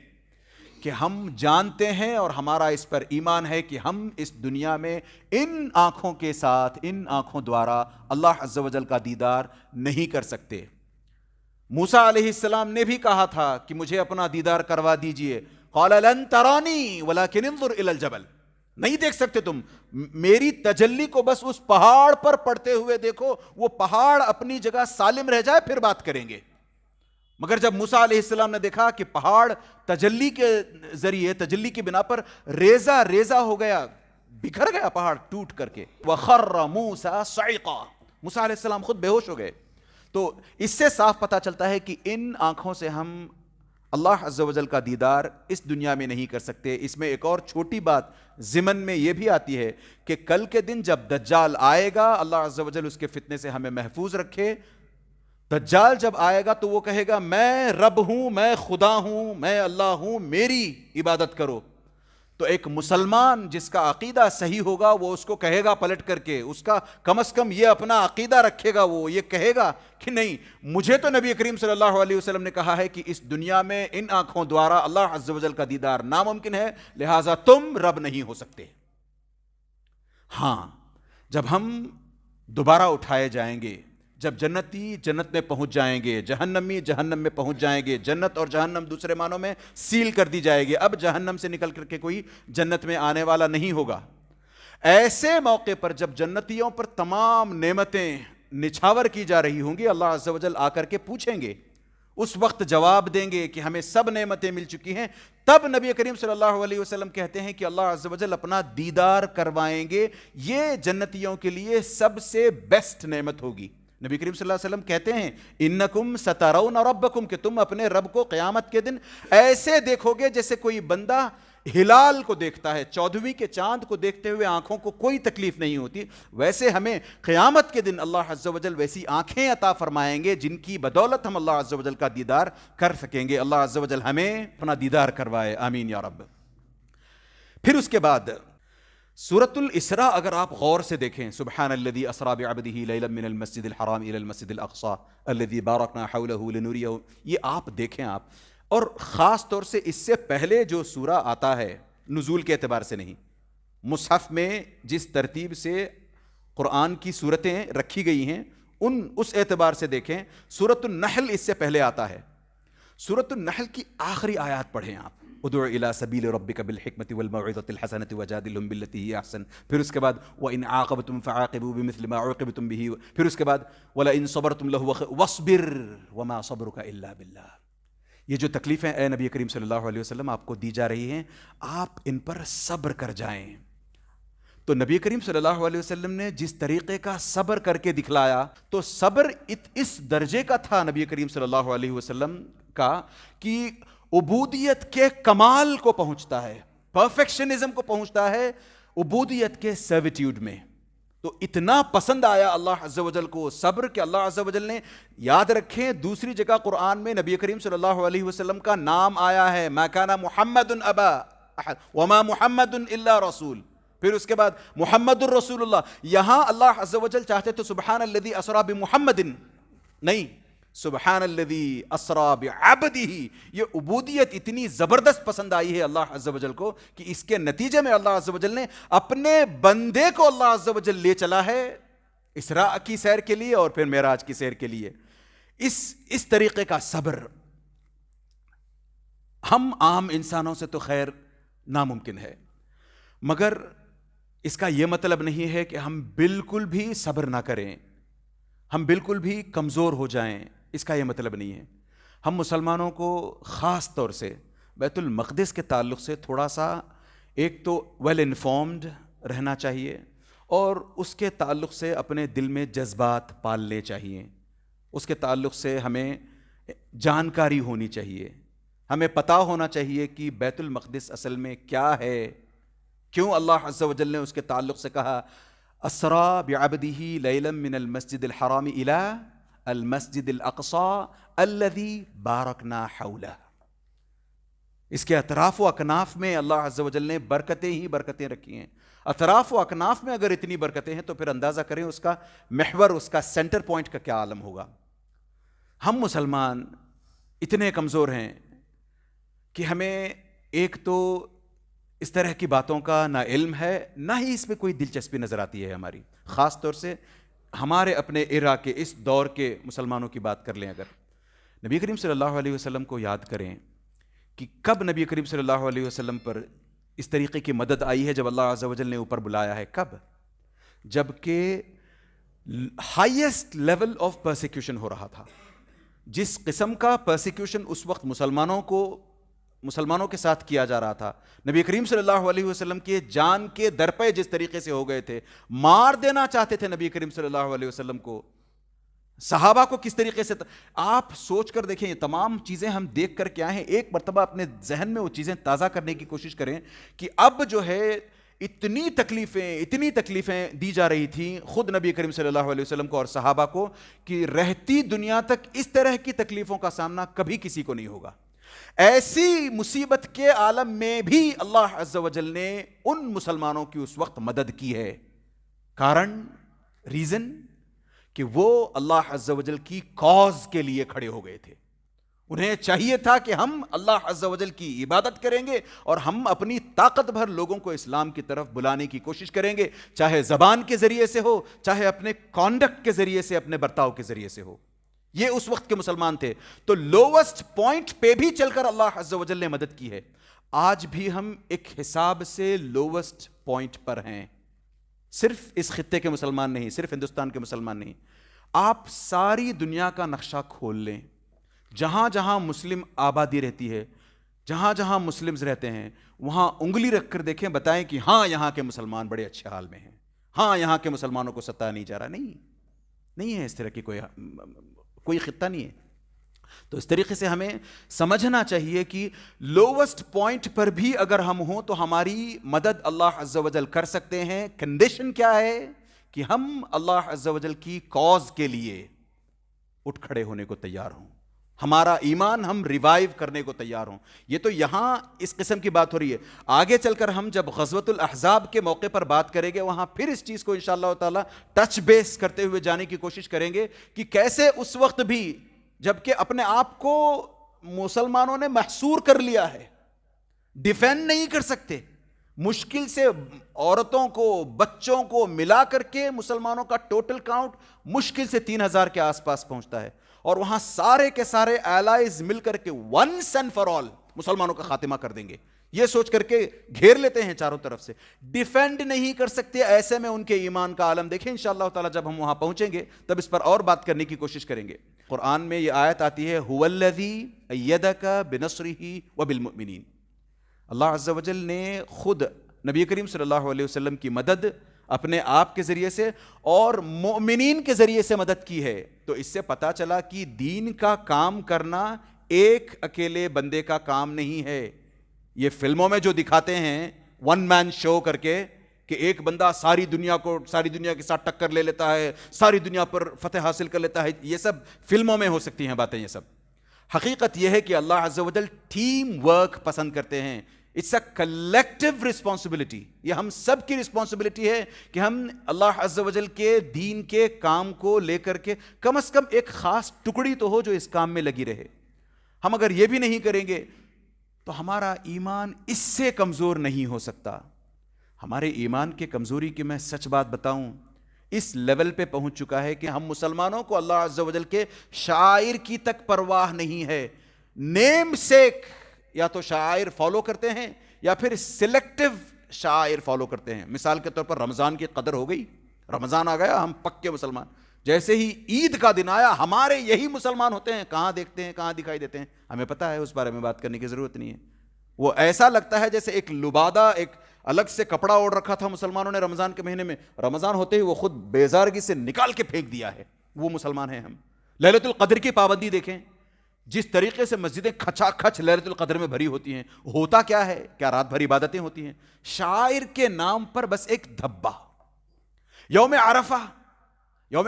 B: کہ ہم جانتے ہیں اور ہمارا اس پر ایمان ہے کہ ہم اس دنیا میں ان آنکھوں کے ساتھ، ان آنکھوں دوارا اللہ عز و جل کا دیدار نہیں کر سکتے. موسیٰ علیہ السلام نے بھی کہا تھا کہ مجھے اپنا دیدار کروا دیجئے. قال لن ترانی ولکن انظر الی الجبل، نہیں دیکھ سکتے تم، میری تجلی کو بس اس پہاڑ پر پڑتے ہوئے دیکھو، وہ پہاڑ اپنی جگہ سالم رہ جائے پھر بات کریں گے. مگر جب موسیٰ علیہ السلام نے دیکھا کہ پہاڑ تجلی کے ذریعے، تجلی کی بنا پر ریزہ ریزہ ہو گیا، بکھر گیا پہاڑ ٹوٹ کر کے. وَخَرَّ مُوسَىٰ صَعِقًا، موسیٰ علیہ السلام خود بے ہوش ہو گئے. تو اس سے صاف پتہ چلتا ہے کہ ان آنکھوں سے ہم اللہ عز و جل کا دیدار اس دنیا میں نہیں کر سکتے. اس میں ایک اور چھوٹی بات ضمن میں یہ بھی آتی ہے کہ کل کے دن جب دجال آئے گا، اللہ عز و جل اس کے فتنے سے ہمیں محفوظ رکھے. دجال جب آئے گا تو وہ کہے گا میں رب ہوں، میں خدا ہوں، میں اللہ ہوں، میری عبادت کرو. تو ایک مسلمان جس کا عقیدہ صحیح ہوگا وہ اس کو کہے گا پلٹ کر کے، اس کا کم از کم یہ اپنا عقیدہ رکھے گا، وہ یہ کہے گا کہ نہیں، مجھے تو نبی کریم صلی اللہ علیہ وسلم نے کہا ہے کہ اس دنیا میں ان آنکھوں دوارا اللہ عز و جل کا دیدار ناممکن ہے، لہٰذا تم رب نہیں ہو سکتے. ہاں، جب ہم دوبارہ اٹھائے جائیں گے، جب جنتی جنت میں پہنچ جائیں گے، جہنمی جہنم میں پہنچ جائیں گے، جنت اور جہنم دوسرے معنوں میں سیل کر دی جائے گی، اب جہنم سے نکل کر کے کوئی جنت میں آنے والا نہیں ہوگا. ایسے موقع پر جب جنتیوں پر تمام نعمتیں نچھاور کی جا رہی ہوں گی، اللہ عز و جل آ کر کے پوچھیں گے، اس وقت جواب دیں گے کہ ہمیں سب نعمتیں مل چکی ہیں. تب نبی کریم صلی اللہ علیہ وسلم کہتے ہیں کہ اللہ عز و جل اپنا دیدار کروائیں گے، یہ جنتیوں کے لیے سب سے بیسٹ نعمت ہوگی. نبی کریم صلی اللہ علیہ وسلم کہتے ہیں انکم سترون ربکم، کہ تم اپنے رب کو قیامت کے دن ایسے دیکھو گے جیسے کوئی بندہ ہلال کو دیکھتا ہے، 14ویں کے چاند کو دیکھتے ہوئے آنکھوں کو کوئی تکلیف نہیں ہوتی، ویسے ہمیں قیامت کے دن اللہ عز و جل ویسی آنکھیں عطا فرمائیں گے جن کی بدولت ہم اللہ عز و جل کا دیدار کر سکیں گے. اللہ عز و جل ہمیں اپنا دیدار کروائے، آمین یا رب. پھر اس کے بعد سورۃ الاسراء اگر آپ غور سے دیکھیں، سبحان الذی اسری بعبدہ لیلا من المسجد الحرام الی المسجد الاقصی الذی بارکنا حولہ لنریہ، یہ آپ دیکھیں آپ. اور خاص طور سے اس سے پہلے جو سورہ آتا ہے، نزول کے اعتبار سے نہیں، مصحف میں جس ترتیب سے قرآن کی صورتیں رکھی گئی ہیں اس اعتبار سے دیکھیں، سورۃ النحل اس سے پہلے آتا ہے. سورۃ النحل کی آخری آیات پڑھیں آپ، ادع الی سبیل ربک بالحکمۃ والموعظۃ الحسنۃ وجادلھم باللتی ہی احسن. پھر اس کے بعد وان عاقبتم فعاقبوا بمثل ما عوقبتم به. پھر اس کے بعد ولئن صبرتم لہو واصبر وما صبرک الا باللہ. یہ جو تکلیفیں اے نبی کریم صلی اللہ علیہ وسلم آپ کو دی جا رہی ہیں، آپ ان پر صبر کر جائیں. تو نبی کریم صلی اللہ علیہ وسلم نے جس طریقے کا صبر کر کے دکھلایا، تو صبر اس درجے کا تھا نبی کریم صلی اللہ علیہ وسلم کا کہ عبودیت کے کمال کو پہنچتا ہے، پرفیکشنزم کو پہنچتا ہے عبودیت کے سرویٹیوڈ میں. تو اتنا پسند آیا اللہ عز و جل کو صبر کہ اللہ عز و جل نے، یاد رکھیں دوسری جگہ قرآن میں نبی کریم صلی اللہ علیہ وسلم کا نام آیا ہے، ما کان محمد ابا احد وما محمد الا رسول. پھر اس کے بعد محمد الرسول اللہ. یہاں اللہ عز و جل چاہتے تو سبحان الذی اسری بمحمد، نہیں، سبحان الذی اسری بعبدہ. یہ عبودیت اتنی زبردست پسند آئی ہے اللہ عز و جل کو کہ اس کے نتیجے میں اللہ عز و جل نے اپنے بندے کو اللہ عز و جل لے چلا ہے اسراء کی سیر کے لیے اور پھر معراج کی سیر کے لیے. اس طریقے کا صبر ہم عام انسانوں سے تو خیر ناممکن ہے، مگر اس کا یہ مطلب نہیں ہے کہ ہم بالکل بھی صبر نہ کریں، ہم بالکل بھی کمزور ہو جائیں. اس کا یہ مطلب نہیں ہے. ہم مسلمانوں کو خاص طور سے بیت المقدس کے تعلق سے تھوڑا سا ایک تو ویل انفارمڈ رہنا چاہیے، اور اس کے تعلق سے اپنے دل میں جذبات پالنے چاہیے. اس کے تعلق سے ہمیں جانکاری ہونی چاہیے، ہمیں پتہ ہونا چاہیے کہ بیت المقدس اصل میں کیا ہے، کیوں اللہ عز و جل نے اس کے تعلق سے کہا اسریٰ بعبدہ لیلا من المسجد الحرام الی المسجد الاقصی الذی بارکنا حولہ. اس کے اطراف و اکناف میں اللہ عز و جل نے برکتیں ہی برکتیں رکھی ہیں. اطراف و اکناف میں اگر اتنی برکتیں ہیں تو پھر اندازہ کریں اس کا محور، اس کا سینٹر پوائنٹ کا کیا عالم ہوگا. ہم مسلمان اتنے کمزور ہیں کہ ہمیں ایک تو اس طرح کی باتوں کا نہ علم ہے، نہ ہی اس میں کوئی دلچسپی نظر آتی ہے ہماری. خاص طور سے ہمارے اپنے ایرا کے اس دور کے مسلمانوں کی بات کر لیں، اگر نبی کریم صلی اللہ علیہ وسلم کو یاد کریں کہ کب نبی کریم صلی اللہ علیہ وسلم پر اس طریقے کی مدد آئی ہے جب اللہ عز و جل نے اوپر بلایا ہے. کب؟ جب کہ ہائیسٹ لیول آف پرسیکیوشن ہو رہا تھا. جس قسم کا پرسیکیوشن اس وقت مسلمانوں کے ساتھ کیا جا رہا تھا، نبی کریم صلی اللہ علیہ وسلم کی جان کے درپے جس طریقے سے ہو گئے تھے، مار دینا چاہتے تھے نبی کریم صلی اللہ علیہ وسلم کو. صحابہ کو کس طریقے سے، آپ سوچ کر دیکھیں. یہ تمام چیزیں ہم دیکھ کر کے آئے ہیں، ایک مرتبہ اپنے ذہن میں وہ چیزیں تازہ کرنے کی کوشش کریں کہ اب جو ہے اتنی تکلیفیں دی جا رہی تھیں خود نبی کریم صلی اللہ علیہ وسلم کو اور صحابہ کو کہ رہتی دنیا تک اس طرح کی تکلیفوں کا سامنا کبھی کسی کو نہیں ہوگا. ایسی مصیبت کے عالم میں بھی اللہ عز و جل نے ان مسلمانوں کی اس وقت مدد کی ہے. ریزن کہ وہ اللہ عز و جل کی کاز کے لیے کھڑے ہو گئے تھے. انہیں چاہیے تھا کہ ہم اللہ عز و جل کی عبادت کریں گے اور ہم اپنی طاقت بھر لوگوں کو اسلام کی طرف بلانے کی کوشش کریں گے، چاہے زبان کے ذریعے سے ہو، چاہے اپنے کانڈکٹ کے ذریعے سے، اپنے برتاؤ کے ذریعے سے ہو. یہ اس وقت کے مسلمان تھے. تو لووسٹ پوائنٹ پہ بھی چل کر اللہ عز و جل نے مدد کی ہے. آج بھی ہم ایک حساب سے لووسٹ پوائنٹ پر ہیں. صرف اس خطے کے مسلمان نہیں، صرف ہندوستان کے مسلمان نہیں، آپ ساری دنیا کا نقشہ کھول لیں. جہاں جہاں مسلم آبادی رہتی ہے، جہاں جہاں مسلمز رہتے ہیں، وہاں انگلی رکھ کر دیکھیں، بتائیں کہ ہاں یہاں کے مسلمان بڑے اچھے حال میں ہیں، ہاں یہاں کے مسلمانوں کو ستایا نہیں جا رہا. نہیں ہے اس طرح کی کوئی خطہ نہیں ہے. تو اس طریقے سے ہمیں سمجھنا چاہیے کہ لووسٹ پوائنٹ پر بھی اگر ہم ہوں تو ہماری مدد اللہ عز و جل کر سکتے ہیں. کنڈیشن کیا ہے؟ کہ ہم اللہ عز و جل کی کاز کے لیے اٹھ کھڑے ہونے کو تیار ہوں، ہمارا ایمان ہم ریوائیو کرنے کو تیار ہوں. یہ تو یہاں اس قسم کی بات ہو رہی ہے. آگے چل کر ہم جب غزوۃ الاحزاب کے موقع پر بات کریں گے، وہاں پھر اس چیز کو انشاءاللہ تعالی ٹچ بیس کرتے ہوئے جانے کی کوشش کریں گے کہ کیسے اس وقت بھی جبکہ اپنے آپ کو مسلمانوں نے محصور کر لیا ہے، ڈیفینڈ نہیں کر سکتے، مشکل سے عورتوں کو بچوں کو ملا کر کے مسلمانوں کا ٹوٹل کاؤنٹ مشکل سے 3000 کے آس پاس پہنچتا ہے، اور وہاں سارے کے سارے الائز مل کر کے ونس اینڈ فار آل مسلمانوں کا خاتمہ کر دیں گے، یہ سوچ کر کے گھیر لیتے ہیں چاروں طرف سے، ڈیفینڈ نہیں کر سکتے۔ ایسے میں ان کے ایمان کا عالم دیکھیں، انشاءاللہ تعالی جب ہم وہاں پہنچیں گے تب اس پر اور بات کرنے کی کوشش کریں گے۔ قرآن میں یہ آیت آتی ہے هو الذی ایدک بنصرہ وبالمؤمنین، اللہ عز و جل نے خود نبی کریم صلی اللہ علیہ وسلم کی مدد اپنے آپ کے ذریعے سے اور مومنین کے ذریعے سے مدد کی ہے۔ تو اس سے پتہ چلا کہ دین کا کام کرنا ایک اکیلے بندے کا کام نہیں ہے۔ یہ فلموں میں جو دکھاتے ہیں ون مین شو کر کے کہ ایک بندہ ساری دنیا کے ساتھ ٹکر لے لیتا ہے، ساری دنیا پر فتح حاصل کر لیتا ہے، یہ سب فلموں میں ہو سکتی ہیں باتیں، یہ سب حقیقت یہ ہے کہ اللہ عز و جل ٹیم ورک پسند کرتے ہیں۔ اٹس اے کلیکٹیو رسپانسبلٹی، یہ ہم سب کی رسپانسبلٹی ہے کہ ہم اللہ عز و جل کے دین کے کام کو لے کر کے کم از کم ایک خاص ٹکڑی تو ہو جو اس کام میں لگی رہے۔ ہم اگر یہ بھی نہیں کریں گے تو ہمارا ایمان اس سے کمزور نہیں ہو سکتا۔ ہمارے ایمان کے کمزوری کی میں سچ بات بتاؤں، اس لیول پہ پہنچ چکا ہے کہ ہم مسلمانوں کو اللہ عز و جل کے شعائر کی تک پرواہ نہیں ہے۔ نیم سیک یا تو شعائر فالو کرتے ہیں یا پھر سلیکٹیو شعائر فالو کرتے ہیں۔ مثال کے طور پر رمضان کی قدر ہو گئی، رمضان آ گیا، ہم پکے مسلمان، جیسے ہی عید کا دن آیا ہمارے یہی مسلمان ہوتے ہیں، کہاں دیکھتے ہیں کہاں دکھائی دیتے ہیں، ہمیں پتہ ہے، اس بارے میں بات کرنے کی ضرورت نہیں ہے۔ وہ ایسا لگتا ہے جیسے ایک لبادہ، ایک الگ سے کپڑا اوڑھ رکھا تھا مسلمانوں نے رمضان کے مہینے میں، رمضان ہوتے ہی وہ خود بیزارگی سے نکال کے پھینک دیا ہے، وہ مسلمان ہیں ہم۔ لیلۃ القدر کی پابندی دیکھیں، جس طریقے سے مسجدیں کھچا کھچ لیلۃ القدر میں بھری ہوتی ہیں، ہوتا کیا ہے؟ کیا رات بھر عبادتیں ہوتی ہیں؟ شاعر کے نام پر بس ایک دھبا۔ یوم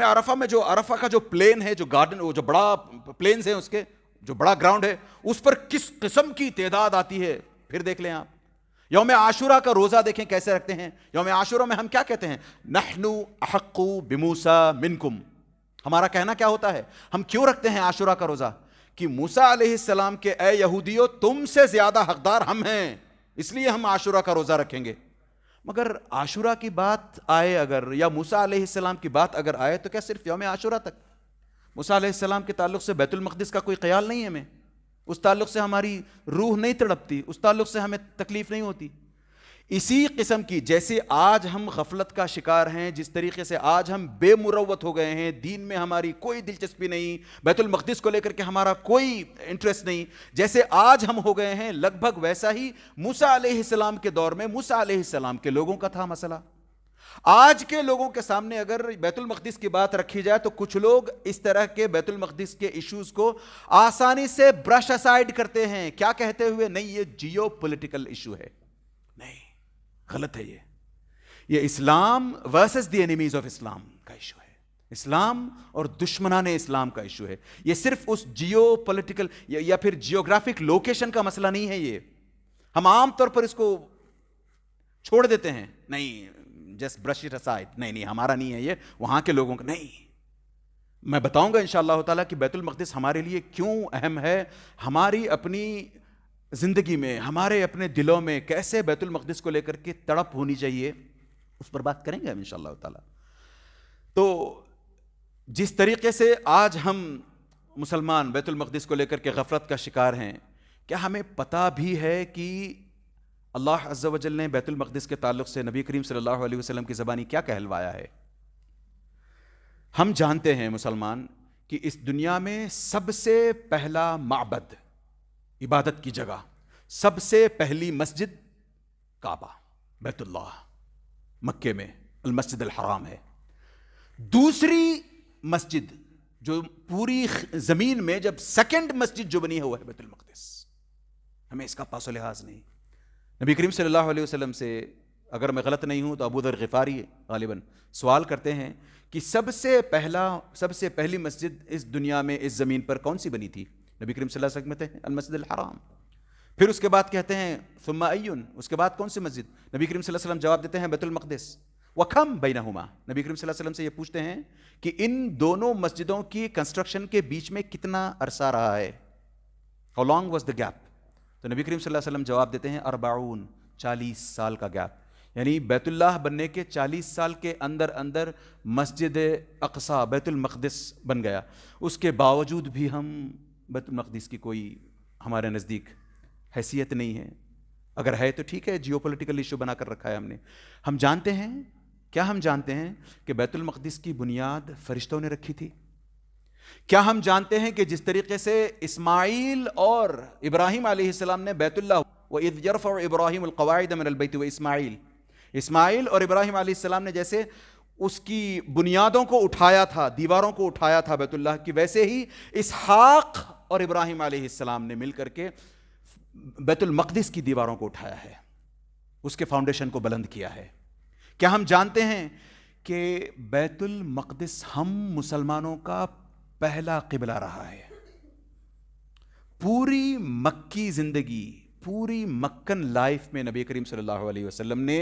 B: عرفہ میں جو عرفہ کا جو پلین ہے، جو گارڈن، وہ جو بڑا پلینز ہیں، اس کے جو بڑا گراؤنڈ ہے، اس پر کس قسم کی تعداد آتی ہے پھر دیکھ لیں آپ۔ یوم عاشورہ کا روزہ دیکھیں کیسے رکھتے ہیں۔ یوم عاشورہ میں ہم کیا کہتے ہیں؟ نحن احق بموسیٰ منکم، ہمارا کہنا کیا ہوتا ہے؟ ہم کیوں رکھتے ہیں عاشورہ کا روزہ؟ کہ موسیٰ علیہ السلام کے اے یہودیو تم سے زیادہ حقدار ہم ہیں، اس لیے ہم عاشورہ کا روزہ رکھیں گے۔ مگر عاشورہ کی بات آئے اگر، یا موسیٰ علیہ السلام کی بات اگر آئے تو کیا صرف یوم عاشورہ تک؟ موسیٰ علیہ السلام کے تعلق سے بیت المقدس کا کوئی خیال نہیں ہے ہمیں، اس تعلق سے ہماری روح نہیں تڑپتی، اس تعلق سے ہمیں تکلیف نہیں ہوتی؟ اسی قسم کی جیسے آج ہم غفلت کا شکار ہیں، جس طریقے سے آج ہم بے مروت ہو گئے ہیں، دین میں ہماری کوئی دلچسپی نہیں، بیت المقدس کو لے کر کے ہمارا کوئی انٹرسٹ نہیں، جیسے آج ہم ہو گئے ہیں، لگ بھگ ویسا ہی موسیٰ علیہ السلام کے دور میں موسیٰ علیہ السلام کے لوگوں کا تھا مسئلہ۔ آج کے لوگوں کے سامنے اگر بیت المقدس کی بات رکھی جائے تو کچھ لوگ اس طرح کے بیت المقدس کے ایشوز کو آسانی سے برش اسائیڈ کرتے ہیں، کیا کہتے ہوئے؟ نہیں، یہ جیو پولیٹیکل ایشو ہے۔ نہیں، غلط ہے، یہ اسلام ورسز دی اینیمیز آف اسلام کا ایشو ہے، اسلام اور دشمنان اسلام کا ایشو ہے۔ یہ صرف اس جیو پولیٹیکل یا پھر جیوگرافک لوکیشن کا مسئلہ نہیں ہے۔ یہ ہم عام طور پر اس کو چھوڑ دیتے ہیں، نہیں جسٹ برش اٹ اسائیڈ، نہیں ہمارا نہیں ہے، یہ وہاں کے لوگوں کا نہیں۔ میں بتاؤں گا انشاءاللہ تعالیٰ کہ بیت المقدس ہمارے لیے کیوں اہم ہے، ہماری اپنی زندگی میں، ہمارے اپنے دلوں میں کیسے بیت المقدس کو لے کر کے تڑپ ہونی چاہیے، اس پر بات کریں گے ہم انشاءاللہ تعالیٰ۔ تو جس طریقے سے آج ہم مسلمان بیت المقدس کو لے کر کے غفلت کا شکار ہیں، کیا ہمیں پتہ بھی ہے کہ اللہ عز و جل نے بیت المقدس کے تعلق سے نبی کریم صلی اللہ علیہ وسلم کی زبانی کیا کہلوایا ہے؟ ہم جانتے ہیں مسلمان کہ اس دنیا میں سب سے پہلا معبد، عبادت کی جگہ، سب سے پہلی مسجد کعبہ بیت اللہ مکے میں المسجد الحرام ہے۔ دوسری مسجد جو پوری زمین میں جب سیکنڈ مسجد جو بنی ہے وہ ہے بیت المقدس۔ ہمیں اس کا پاس و لحاظ نہیں۔ نبی کریم صلی اللہ علیہ وسلم سے، اگر میں غلط نہیں ہوں تو ابو ذر غفاری غالباً سوال کرتے ہیں کہ سب سے پہلی مسجد اس دنیا میں، اس زمین پر کون سی بنی تھی؟ نبی کریم صلی اللہ علیہ وسلم کہتے ہیں المسجد الحرام۔ پھر اس کے بعد کہتے ہیں ثم ایون، اس کے بعد کون سی مسجد؟ نبی کریم صلی اللہ علیہ وسلم جواب دیتے ہیں بیت المقدس۔ وکم بینہما، نبی کریم صلی اللہ علیہ وسلم سے یہ پوچھتے ہیں کہ ان دونوں مسجدوں کی کنسٹرکشن کے بیچ میں کتنا عرصہ رہا ہے، how long was the gap? تو نبی کریم صلی اللہ علیہ وسلم جواب دیتے ہیں 40، 40 سال کا گیپ، یعنی بیت اللہ بننے کے 40 سال کے اندر اندر مسجد اقصی بیت المقدس بن گیا. اس کے باوجود بھی ہم بیت المقدس کی کوئی ہمارے نزدیک حیثیت نہیں ہے. اگر ہے تو ٹھیک ہے، جیو پولیٹیکل ایشو بنا کر رکھا ہے ہم نے. ہم جانتے ہیں کہ بیت المقدس کی بنیاد فرشتوں نے رکھی تھی؟ کیا ہم جانتے ہیں کہ جس طریقے سے اسماعیل اور ابراہیم علیہ السلام نے بیت اللہ وَإِذْ يَرْفَعُ إِبْرَاهِيمُ الْقَوَاعِدَ مِنَ الْبَيْتِ اسماعیل اور ابراہیم علیہ السلام نے جیسے اس کی بنیادوں کو اٹھایا تھا، دیواروں کو اٹھایا تھا بیت اللہ کی، ویسے ہی اسحاق اور ابراہیم علیہ السلام نے مل کر کے بیت المقدس کی دیواروں کو اٹھایا ہے، اس کے فاؤنڈیشن کو بلند کیا ہے. کیا ہم جانتے ہیں کہ بیت المقدس ہم مسلمانوں کا پہلا قبلہ رہا ہے؟ پوری مکی زندگی، پوری مکن لائف میں نبی کریم صلی اللہ علیہ وسلم نے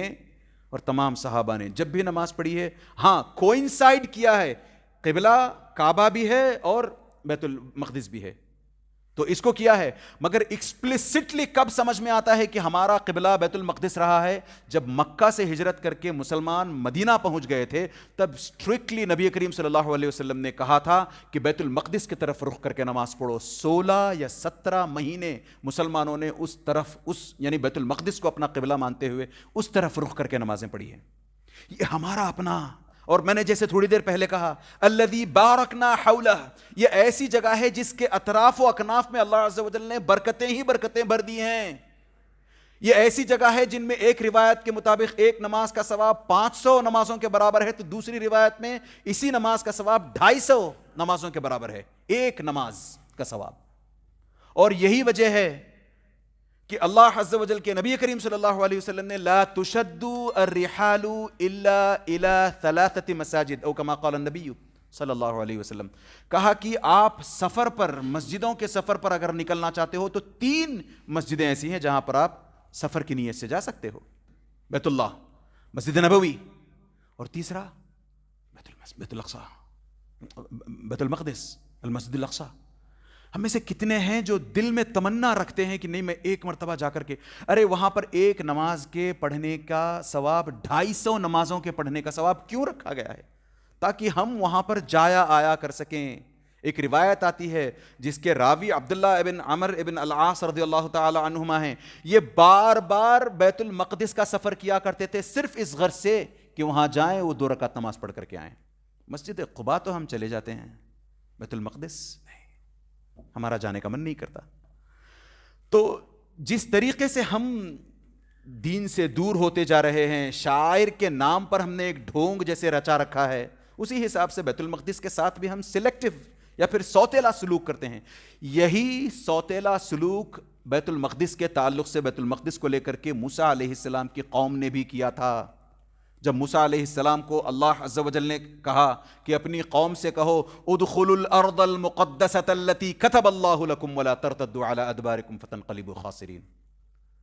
B: اور تمام صحابہ نے جب بھی نماز پڑھی ہے، ہاں کوئنسائڈ کیا ہے، قبلہ کعبہ بھی ہے اور بیت المقدس بھی ہے، تو اس کو کیا ہے. مگر ایکسپلیسٹلی کب سمجھ میں آتا ہے کہ ہمارا قبلہ بیت المقدس رہا ہے؟ جب مکہ سے ہجرت کر کے مسلمان مدینہ پہنچ گئے تھے، تب اسٹرکٹلی نبی کریم صلی اللہ علیہ وسلم نے کہا تھا کہ بیت المقدس کی طرف رخ کر کے نماز پڑھو. 16 یا 17 مہینے مسلمانوں نے اس طرف، یعنی بیت المقدس کو اپنا قبلہ مانتے ہوئے اس طرف رخ کر کے نمازیں پڑھی ہیں. یہ ہمارا اپنا، اور میں نے جیسے تھوڑی دیر پہلے کہا الذی بارکنا حولہ، یہ ایسی جگہ ہے جس کے اطراف و اکناف میں اللہ عز و جل نے برکتیں ہی برکتیں بھر دی ہیں. یہ ایسی جگہ ہے جن میں ایک روایت کے مطابق ایک نماز کا ثواب 500 نمازوں کے برابر ہے، تو دوسری روایت میں اسی نماز کا ثواب 250 نمازوں کے برابر ہے، ایک نماز کا ثواب. اور یہی وجہ ہے کہ اللہ عز و جل کے نبی کریم صلی اللہ علیہ وسلم نے لا تشد الرحال الا الى 3 مساجد او کما قال النبی صلی اللہ علیہ وسلم، کہا کہ آپ سفر پر، مسجدوں کے سفر پر اگر نکلنا چاہتے ہو تو 3 مسجدیں ایسی ہیں جہاں پر آپ سفر کی نیت سے جا سکتے ہو: بیت اللہ، مسجد نبوی، اور تیسرا بیت المقدس، المسجد الاقصی. ہم میں سے کتنے ہیں جو دل میں تمنا رکھتے ہیں کہ نہیں میں ایک مرتبہ جا کر کے، ارے وہاں پر ایک نماز کے پڑھنے کا ثواب 250 نمازوں کے پڑھنے کا ثواب کیوں رکھا گیا ہے؟ تاکہ ہم وہاں پر جایا آیا کر سکیں. ایک روایت آتی ہے جس کے راوی عبداللہ ابن عمر ابن العاص رضی اللہ تعالی عنہما ہیں، یہ بار بار بیت المقدس کا سفر کیا کرتے تھے صرف اس غرض سے کہ وہاں جائیں، وہ 2 رکعت نماز پڑھ کر کے آئیں. مسجد قباء تو ہم چلے جاتے ہیں، بیت المقدس ہمارا جانے کا من نہیں کرتا. تو جس طریقے سے ہم دین سے دور ہوتے جا رہے ہیں، شاعر کے نام پر ہم نے ایک ڈھونگ جیسے رچا رکھا ہے، اسی حساب سے بیت المقدس کے ساتھ بھی ہم سلیکٹو یا پھر سوتیلا سلوک کرتے ہیں. یہی سوتیلا سلوک بیت المقدس کے تعلق سے، بیت المقدس کو لے کر کے موسیٰ علیہ السلام کی قوم نے بھی کیا تھا. جب موسیٰ علیہ السلام کو اللہ عز و جل نے کہا کہ اپنی قوم سے کہو ادخلوا الارض المقدسۃ التي كتب الله لكم ولا ترتدوا على ادباركم فتنقلبوا خاسرین،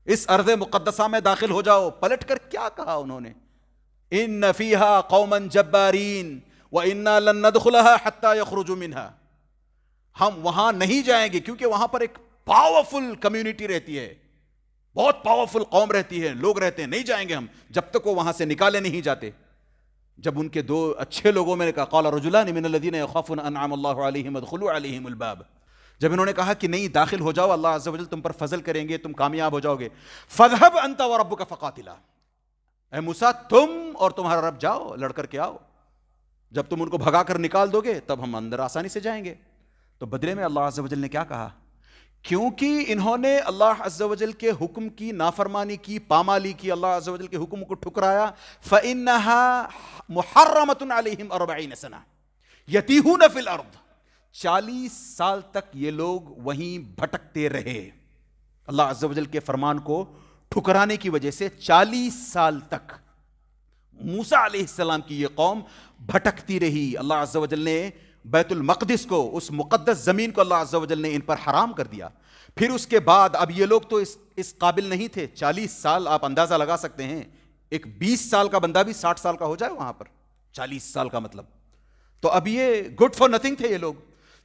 B: اس ارض مقدسہ میں داخل ہو جاؤ. پلٹ کر کیا کہا انہوں نے؟ ان فیہا قوما جبارین وانا لن ندخلها حتى يخرجوا منها، ہم وہاں نہیں جائیں گے کیونکہ وہاں پر ایک پاورفل کمیونٹی رہتی ہے، بہت پاورفل قوم رہتی ہے، لوگ رہتے ہیں، نہیں جائیں گے ہم جب تک وہ وہاں سے نکالے نہیں جاتے. جب ان کے 2 اچھے لوگوں میں نے کہا قال رجلان من الذين يخافون انعم الله عليهم ادخلوا عليهم الباب، جب انہوں نے کہا کہ نہیں داخل ہو جاؤ، اللہ عز و جل تم پر فضل کریں گے، تم کامیاب ہو جاؤ گے. فاذهب انت وربك فقاتلا، اے موسیٰ تم اور تمہارا رب جاؤ، لڑ کر کے آؤ. جب تم ان کو بھگا کر نکال دو گے تب ہم اندر آسانی سے جائیں گے. تو بدلے میں اللہ عز و جل نے کیا کہا؟ کیونکہ انہوں نے اللہ عز و جل کے حکم کی نافرمانی کی، پامالی کی، اللہ عز و جل کے حکم کو ٹھکرایا. فَإِنَّهَا مُحَرَّمَةٌ عَلَيْهِمْ 40 سَنَةً يَتِيهُونَ فِي الْأَرْضِ، 40 سال تک یہ لوگ وہیں بھٹکتے رہے. اللہ عز و جل کے فرمان کو ٹھکرانے کی وجہ سے 40 سال تک موسیٰ علیہ السلام کی یہ قوم بھٹکتی رہی. اللہ عز و جل نے بیت المقدس کو، اس مقدس زمین کو اللہ عز و جل نے ان پر حرام کر دیا. پھر اس کے بعد اب یہ لوگ تو اس قابل نہیں تھے. 40 سال آپ اندازہ لگا سکتے ہیں، ایک 20 سال کا بندہ بھی 60 سال کا ہو جائے وہاں پر، 40 سال کا مطلب. تو اب یہ گڈ فار نتھنگ تھے یہ لوگ.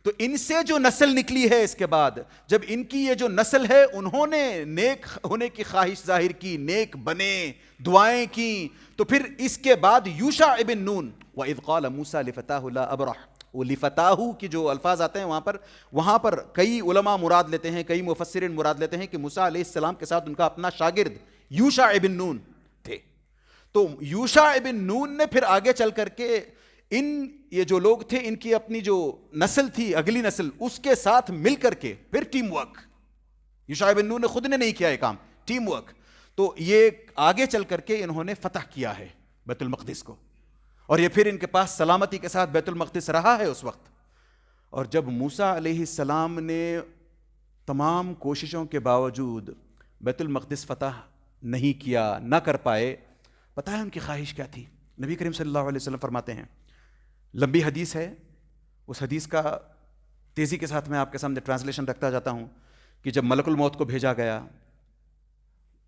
B: تو ان سے جو نسل نکلی ہے اس کے بعد، جب ان کی یہ جو نسل ہے انہوں نے نیک ہونے کی خواہش ظاہر کی، نیک بنے، دعائیں کی، تو پھر اس کے بعد یوشع ابن نون وَإِذْ قَالَ مُوسَىٰ لِفَتَاهُ لَا أَبْرَحُ، وہ لِفَتَاهُ کی جو الفاظ آتے ہیں وہاں پر کئی علماء مراد لیتے ہیں، کئی مفسرین مراد لیتے ہیں کہ موسیٰ علیہ السلام کے ساتھ ان کا اپنا شاگرد یوشع ابن نون تھے۔ تو یوشع ابن نون نے پھر آگے چل کر کے یہ جو لوگ تھے ان کی اپنی جو نسل تھی، اگلی نسل، اس کے ساتھ مل کر کے پھر ٹیم ورک، یوشع ابن نون نے خود نے نہیں کیا یہ کام، ٹیم ورک، تو یہ آگے چل کر کے انہوں نے فتح کیا ہے بیت المقدس کو، اور یہ پھر ان کے پاس سلامتی کے ساتھ بیت المقدس رہا ہے اس وقت۔ اور جب موسیٰ علیہ السلام نے تمام کوششوں کے باوجود بیت المقدس فتح نہیں کیا، نہ کر پائے، پتہ ہے ان کی خواہش کیا تھی؟ نبی کریم صلی اللہ علیہ وسلم فرماتے ہیں، لمبی حدیث ہے، اس حدیث کا تیزی کے ساتھ میں آپ کے سامنے ٹرانسلیشن رکھتا جاتا ہوں، کہ جب ملک الموت کو بھیجا گیا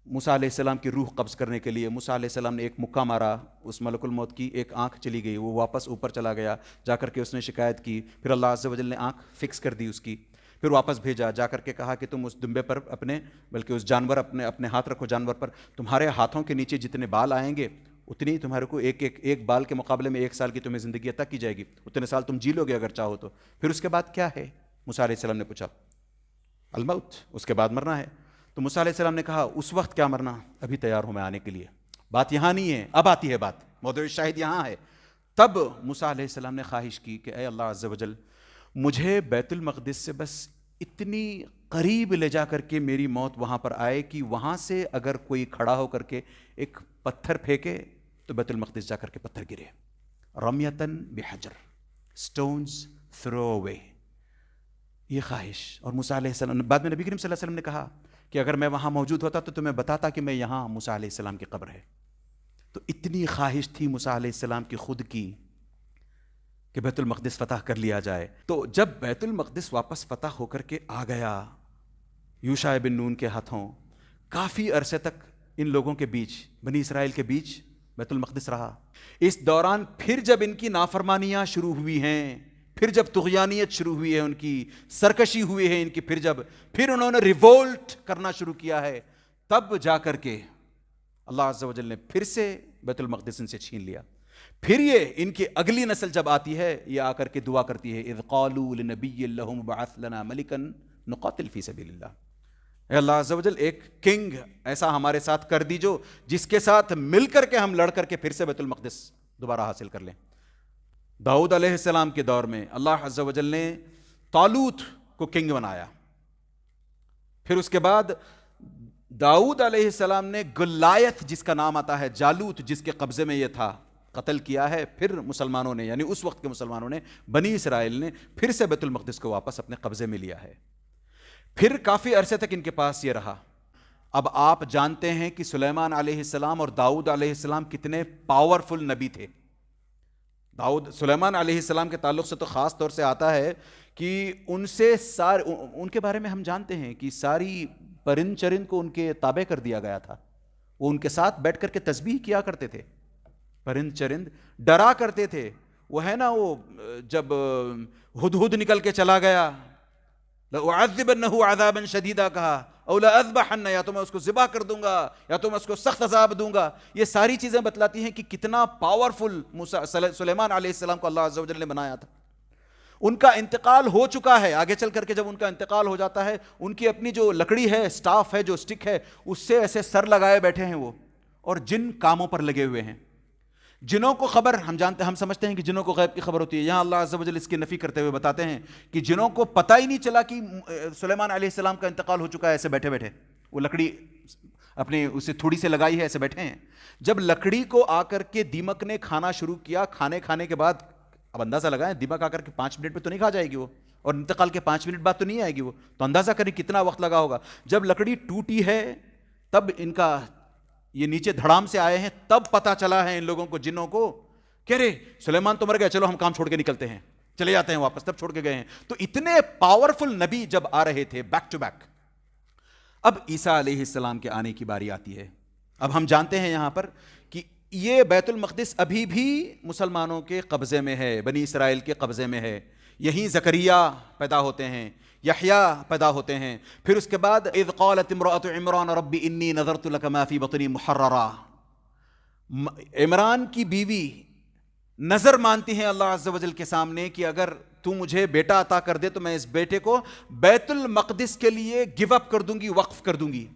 B: موسیٰ علیہ السلام کی روح قبض کرنے کے لیے، موسیٰ علیہ السلام نے ایک مکہ مارا، اس ملک الموت کی ایک آنکھ چلی گئی، وہ واپس اوپر چلا گیا، جا کر کے اس نے شکایت کی، پھر اللہ عز و جل نے آنکھ فکس کر دی اس کی، پھر واپس بھیجا، جا کر کے کہا کہ تم اس دمبے پر بلکہ اس جانور اپنے ہاتھ رکھو جانور پر، تمہارے ہاتھوں کے نیچے جتنے بال آئیں گے اتنی تمہارے کو ایک بال کے مقابلے میں 1 سال کی تمہیں زندگی عطا کی جائے گی، اتنے سال تم جی لو گے اگر چاہو تو۔ پھر اس کے بعد کیا ہے؟ موسیٰ علیہ السلام نے پوچھا، الموت، اس کے بعد مرنا ہے۔ تو موسیٰ علیہ السلام نے کہا اس وقت کیا مرنا، ابھی تیار ہوں میں آنے کے لیے، بات یہاں نہیں ہے، اب آتی ہے بات، موضوع شاہد یہاں ہے۔ تب موسیٰ علیہ السلام نے خواہش کی کہ اے اللہ عز و جل، مجھے بیت المقدس سے بس اتنی قریب لے جا کر کے میری موت وہاں پر آئے کہ وہاں سے اگر کوئی کھڑا ہو کر کے ایک پتھر پھینکے تو بیت المقدس جا کر کے پتھر گرے، رمیتن بحجر، سٹونز تھرو اوے، یہ خواہش۔ اور موسیٰ علیہ السلام بعد میں نبی کریم صلی اللہ علیہ وسلم نے کہا کہ اگر میں وہاں موجود ہوتا تو تمہیں بتاتا کہ میں یہاں موسیٰ علیہ السلام کی قبر ہے۔ تو اتنی خواہش تھی موسیٰ علیہ السلام کی خود کی کہ بیت المقدس فتح کر لیا جائے۔ تو جب بیت المقدس واپس فتح ہو کر کے آ گیا یوشع بن نون کے ہاتھوں، کافی عرصے تک ان لوگوں کے بیچ، بنی اسرائیل کے بیچ بیت المقدس رہا۔ اس دوران پھر جب ان کی نافرمانیاں شروع ہوئی ہیں، پھر جب طغیانیت شروع ہوئی ہے، ان کی سرکشی ہوئی ہے ان کی، پھر انہوں نے ریوولٹ کرنا شروع کیا ہے، تب جا کر کے اللہ عز و جل نے پھر سے بیت المقدس ان سے چھین لیا۔ پھر یہ ان کی اگلی نسل جب آتی ہے، یہ آ کر کے دعا کرتی ہے، اذ قالوا لنبی لہم ابعث لنا ملکا نقاتل فی سبیل اللہ، اے اللہ عز و جل ایک کنگ ایسا ہمارے ساتھ کر دیجو جس کے ساتھ مل کر کے ہم لڑ کر کے پھر سے بیت المقدس دوبارہ حاصل کر لیں۔ داؤد علیہ السلام کے دور میں اللہ عز و جل نے طالوت کو کنگ بنایا، پھر اس کے بعد داؤد علیہ السلام نے گلایت جس کا نام آتا ہے، جالوت جس کے قبضے میں یہ تھا، قتل کیا ہے۔ پھر مسلمانوں نے، یعنی اس وقت کے مسلمانوں نے، بنی اسرائیل نے پھر سے بیت المقدس کو واپس اپنے قبضے میں لیا ہے۔ پھر کافی عرصے تک ان کے پاس یہ رہا۔ اب آپ جانتے ہیں کہ سلیمان علیہ السلام اور داؤد علیہ السلام کتنے پاورفل نبی تھے۔ سلیمان علیہ السلام کے تعلق سے تو خاص طور سے آتا ہے کہ ان کے بارے میں ہم جانتے ہیں کہ ساری پرند چرند کو ان کے تابع کر دیا گیا تھا، وہ ان کے ساتھ بیٹھ کر کے تسبیح کیا کرتے تھے، پرند چرند ڈرا کرتے تھے۔ وہ ہے نا، وہ جب ہدہد نکل کے چلا گیا، لَأُعَذِّبَنَّهُ عَذَابًا شَدِيدًا کہا، او لَأَذْبَحَنَّ، یا تو میں اس کو ذبح کر دوں گا یا تو میں اس کو سخت عذاب دوں گا۔ یہ ساری چیزیں بتلاتی ہیں کہ کتنا پاورفل سلیمان علیہ السلام کو اللہ عز و جل نے بنایا تھا۔ ان کا انتقال ہو چکا ہے، آگے چل کر کے جب ان کا انتقال ہو جاتا ہے، ان کی اپنی جو لکڑی ہے، سٹاف ہے، جو سٹک ہے، اس سے ایسے سر لگائے بیٹھے ہیں وہ، اور جن کاموں پر لگے ہوئے ہیں۔ جنوں کو خبر، ہم سمجھتے ہیں کہ جنوں کو غیب کی خبر ہوتی ہے، یہاں اللہ عز و جل اس کی نفی کرتے ہوئے بتاتے ہیں کہ جنوں کو پتہ ہی نہیں چلا کہ سلیمان علیہ السلام کا انتقال ہو چکا ہے، ایسے بیٹھے بیٹھے وہ لکڑی اپنے اسے تھوڑی سے لگائی ہے، ایسے بیٹھے ہیں۔ جب لکڑی کو آ کر کے دیمک نے کھانا شروع کیا، کھانے کے بعد اب اندازہ لگائیں، دیمک آ کر کے 5 منٹ پہ تو نہیں کھا جائے گی وہ، اور انتقال کے 5 منٹ بعد تو نہیں آئے گی وہ، تو اندازہ کریں کتنا وقت لگا ہوگا۔ جب لکڑی ٹوٹی ہے تب ان کا یہ نیچے دھڑام سے آئے ہیں، تب پتہ چلا ہے ان لوگوں کو، جنوں کو، کہہ رہے سلیمان تو مر گیا، چلو ہم کام چھوڑ کے نکلتے ہیں، چلے جاتے ہیں واپس، تب چھوڑ کے گئے ہیں۔ تو اتنے پاورفل نبی جب آ رہے تھے بیک ٹو بیک، اب عیسیٰ علیہ السلام کے آنے کی باری آتی ہے۔ اب ہم جانتے ہیں یہاں پر کہ یہ بیت المقدس ابھی بھی مسلمانوں کے قبضے میں ہے، بنی اسرائیل کے قبضے میں ہے۔ یہیں زکریا پیدا ہوتے ہیں، یحییٰ پیدا ہوتے ہیں. پھر اس کے بعد اذ قالت امرأة عمران رب انی نذرت لک ما فی بطنی محررا، عمران کی بیوی نظر مانتی ہیں اللہ عز و جل کے سامنے کہ اگر تو مجھے بیٹا عطا کر دے تو میں اس بیٹے کو بیت المقدس کے لیے گیو اپ کر دوں گی، وقف کر دوں گی.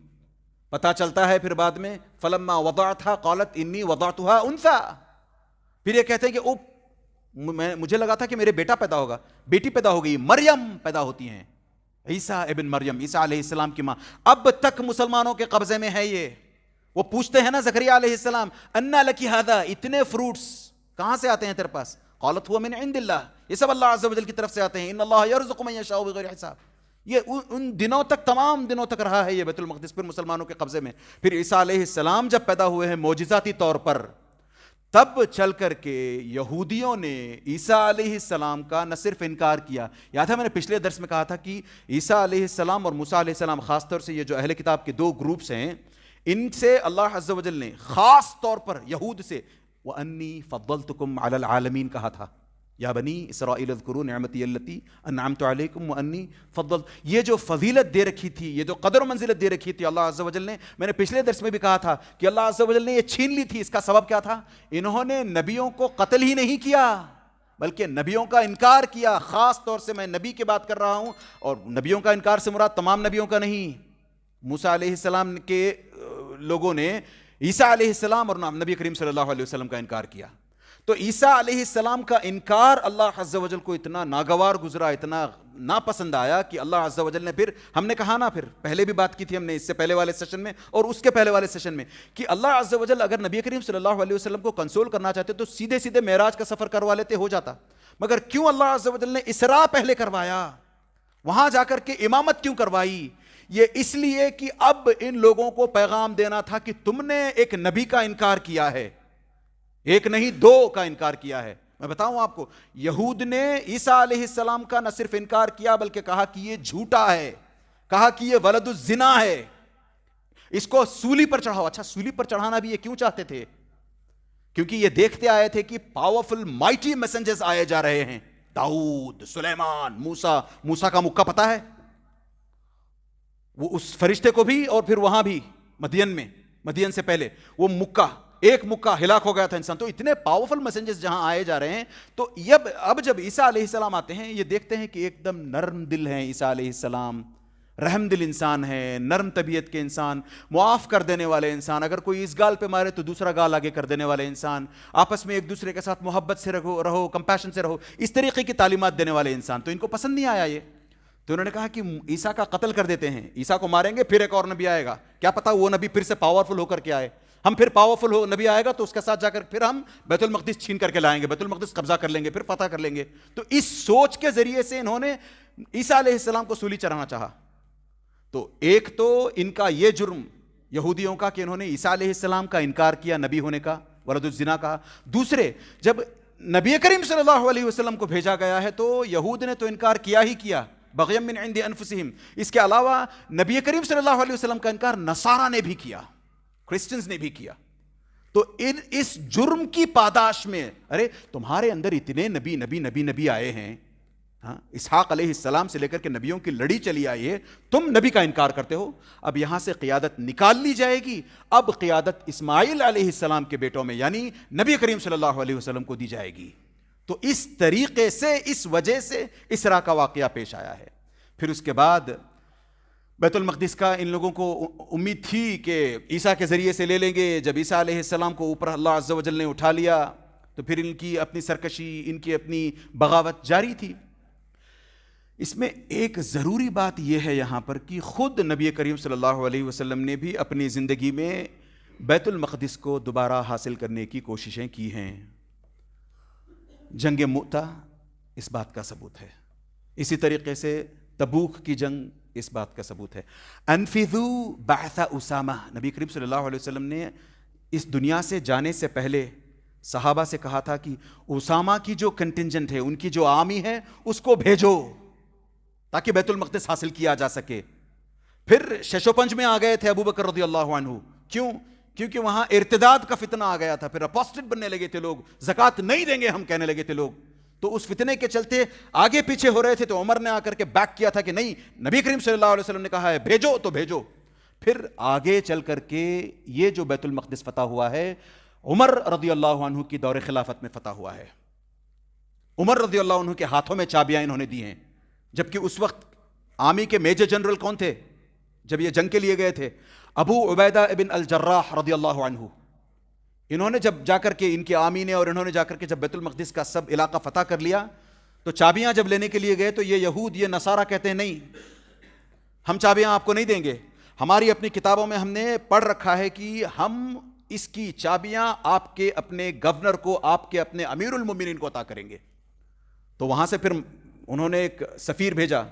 B: پتہ چلتا ہے پھر بعد میں فلما وضعتها قالت انی وضعتها انثى، پھر یہ کہتے ہیں کہ مجھے لگا تھا کہ میرے بیٹا پیدا ہوگا، بیٹی پیدا ہو گئی، مریم پیدا ہوتی ہیں، عیسیٰ ابن مریم، عیسیٰ علیہ السلام کی ماں. اب تک مسلمانوں کے قبضے میں ہے یہ. وہ پوچھتے ہیں نا زکریا علیہ السلام انا لکی ھذا، اتنے فروٹس کہاں سے آتے ہیں تیرے پاس؟ قالت هو من عند اللہ، یہ سب اللہ عز و جل کی طرف سے آتے ہیں. ان اللہ یرزق من یشاء بغیر حساب. یہ ان دنوں تک، تمام دنوں تک رہا ہے یہ بیت المقدس پھر مسلمانوں کے قبضے میں. پھر عیسیٰ علیہ السلام جب پیدا ہوئے ہیں معجزاتی طور پر، تب چل کر کے یہودیوں نے عیسیٰ علیہ السلام کا نہ صرف انکار کیا. یاد ہے میں نے پچھلے درس میں کہا تھا کہ عیسیٰ علیہ السلام اور موسیٰ علیہ السلام، خاص طور سے یہ جو اہل کتاب کے دو گروپس ہیں، ان سے اللہ عز و جل نے خاص طور پر یہود سے وَأَنِّي فَضَّلْتُكُمْ عَلَى الْعَالَمِينَ کہا تھا. یا بنی اسرائیل اذکروا نعمتی التی انعمت علیکم وانی فضلت، یہ جو فضیلت دے رکھی تھی، یہ جو قدر و منزلت دے رکھی تھی اللہ عز و جل نے، میں نے پچھلے درس میں بھی کہا تھا کہ اللہ عز و جل نے یہ چھین لی تھی. اس کا سبب کیا تھا؟ انہوں نے نبیوں کو قتل ہی نہیں کیا بلکہ نبیوں کا انکار کیا. خاص طور سے میں نبی کی بات کر رہا ہوں، اور نبیوں کا انکار سے مراد تمام نبیوں کا نہیں. موسیٰ علیہ السلام کے لوگوں نے عیسیٰ علیہ السلام اور نبی کریم صلی اللہ علیہ وسلم کا انکار کیا. تو عیسیٰ علیہ السلام کا انکار اللہ عز و جل کو اتنا ناگوار گزرا، اتنا ناپسند آیا کہ اللہ عز و جل نے پھر، ہم نے کہا نا، پھر پہلے بھی بات کی تھی ہم نے اس سے پہلے والے سیشن میں اور اس کے پہلے والے سیشن میں، کہ اللہ عز و جل اگر نبی کریم صلی اللہ علیہ وسلم کو کنسول کرنا چاہتے تو سیدھے سیدھے معراج کا سفر کروا لیتے، ہو جاتا. مگر کیوں اللہ عز و جل نے اسراء پہلے کروایا، وہاں جا کر کے امامت کیوں کروائی؟ یہ اس لیے کہ اب ان لوگوں کو پیغام دینا تھا کہ تم نے ایک نبی کا انکار کیا ہے، ایک نہیں دو کا انکار کیا ہے. میں بتاؤں آپ کو، یہود نے عیسیٰ علیہ السلام کا نہ صرف انکار کیا بلکہ کہا کہ یہ جھوٹا ہے، کہا کہ یہ ولد الزنا ہے، اس کو سولی پر چڑھاؤ. اچھا، سولی پر چڑھانا بھی یہ کیوں چاہتے تھے؟ کیونکہ یہ دیکھتے آئے تھے کہ پاورفل مائٹی میسنجرز آئے جا رہے ہیں، داؤد، سلیمان، موسیٰ کا مکہ پتہ ہے، وہ اس فرشتے کو بھی، اور پھر وہاں بھی مدین سے پہلے وہ مکہ، ایک مکہ ہلاک ہو گیا تھا انسان. تو اتنے پاورفل میسنجرز جہاں آئے جا رہے ہیں، تو اب جب عیسیٰ علیہ السلام آتے ہیں، یہ دیکھتے ہیں کہ ایک دم نرم دل ہیں عیسیٰ علیہ السلام، رحم دل انسان ہے، نرم طبیعت کے انسان، معاف کر دینے والے انسان، اگر کوئی اس گال پہ مارے تو دوسرا گال آگے کر دینے والے انسان، آپس میں ایک دوسرے کے ساتھ محبت سے رہو، کمپیشن سے رہو، اس طریقے کی تعلیمات دینے والے انسان. تو ان کو پسند نہیں آیا یہ، تو انہوں نے کہا کہ عیسیٰ کا قتل کر دیتے ہیں، عیسیٰ کو ماریں گے، پھر ایک اور نبی آئے گا، کیا پتا وہ نبی پھر سے پاورفل ہو کر کے آئے، ہم پھر پاورفل نبی آئے گا تو اس کے ساتھ جا کر پھر ہم بیت المقدس چھین کر کے لائیں گے، بیت المقدس قبضہ کر لیں گے، پھر فتح کر لیں گے. تو اس سوچ کے ذریعے سے انہوں نے عیسیٰ علیہ السلام کو سولی چڑھانا چاہا. تو ایک تو ان کا یہ جرم یہودیوں کا کہ انہوں نے عیسیٰ علیہ السلام کا انکار کیا، نبی ہونے کا، ولد الزنا کہا. دوسرے، جب نبی کریم صلی اللہ علیہ وسلم کو بھیجا گیا ہے تو یہود نے تو انکار کیا ہی کیا، بغیم من عند انفسہم. اس کے علاوہ نبی کریم صلی اللہ علیہ وسلم کا انکار نصارہ نے بھی کیا، کرسچنز نے بھی کیا. تو اس جرم کی پاداش میں، ارے تمہارے اندر اتنے نبی آئے ہیں، اسحاق علیہ السلام سے لے کر کے نبیوں کی لڑی چلی آئی ہے، تم نبی کا انکار کرتے ہو. اب یہاں سے قیادت نکال لی جائے گی، اب قیادت اسماعیل علیہ السلام کے بیٹوں میں یعنی نبی کریم صلی اللہ علیہ وسلم کو دی جائے گی. تو اس طریقے سے، اس وجہ سے اسراء کا واقعہ پیش آیا ہے. پھر اس کے بعد بیت المقدس کا ان لوگوں کو امید تھی کہ عیسیٰ کے ذریعے سے لے لیں گے. جب عیسیٰ علیہ السلام کو اوپر اللہ عز و جل نے اٹھا لیا تو پھر ان کی اپنی سرکشی، ان کی اپنی بغاوت جاری تھی. اس میں ایک ضروری بات یہ ہے یہاں پر کہ خود نبی کریم صلی اللہ علیہ وسلم نے بھی اپنی زندگی میں بیت المقدس کو دوبارہ حاصل کرنے کی کوششیں کی ہیں. جنگ مؤتہ اس بات کا ثبوت ہے، اسی طریقے سے تبوک کی جنگ اس بات کا ثبوت ہے. انفذوا بعث اسامہ، نبی کریم صلی اللہ علیہ وسلم نے اس دنیا سے جانے سے پہلے صحابہ سے کہا تھا کہ اسامہ کی جو کنٹنجنٹ ہے، ان کی جو آرمی ہے، اس کو بھیجو تاکہ بیت المقدس حاصل کیا جا سکے. پھر شش و پنج میں آ گئے تھے ابو بکر رضی اللہ عنہ. کیوں؟ کیونکہ وہاں ارتداد کا فتنہ آ گیا تھا، پھر اپوسٹیٹ بننے لگے تھے لوگ، زکوٰۃ نہیں دیں گے ہم کہنے لگے تھے لوگ. تو اس فتنے کے چلتے آگے پیچھے ہو رہے تھے، تو عمر نے آ کر کے بیک کیا تھا کہ نہیں، نبی کریم صلی اللہ علیہ وسلم نے کہا ہے بھیجو تو بھیجو. پھر آگے چل کر کے یہ جو بیت المقدس فتح ہوا ہے، عمر رضی اللہ عنہ کی دور خلافت میں فتح ہوا ہے. عمر رضی اللہ عنہ کے ہاتھوں میں چابیاں انہوں نے دی ہیں، جبکہ اس وقت آرمی کے میجر جنرل کون تھے جب یہ جنگ کے لیے گئے تھے؟ ابو عبیدہ ابن الجراح رضی اللہ عنہ. انہوں نے جب جا کر کے، ان کی آرمی نے اور انہوں نے جا کر کے جب بیت المقدس کا سب علاقہ فتح کر لیا، تو چابیاں جب لینے کے لیے گئے تو یہ یہود، یہ نصارہ کہتے ہیں نہیں، ہم چابیاں آپ کو نہیں دیں گے. ہماری اپنی کتابوں میں ہم نے پڑھ رکھا ہے کہ ہم اس کی چابیاں آپ کے اپنے گورنر کو، آپ کے اپنے امیر المومنین کو عطا کریں گے. تو وہاں سے پھر انہوں نے ایک سفیر بھیجا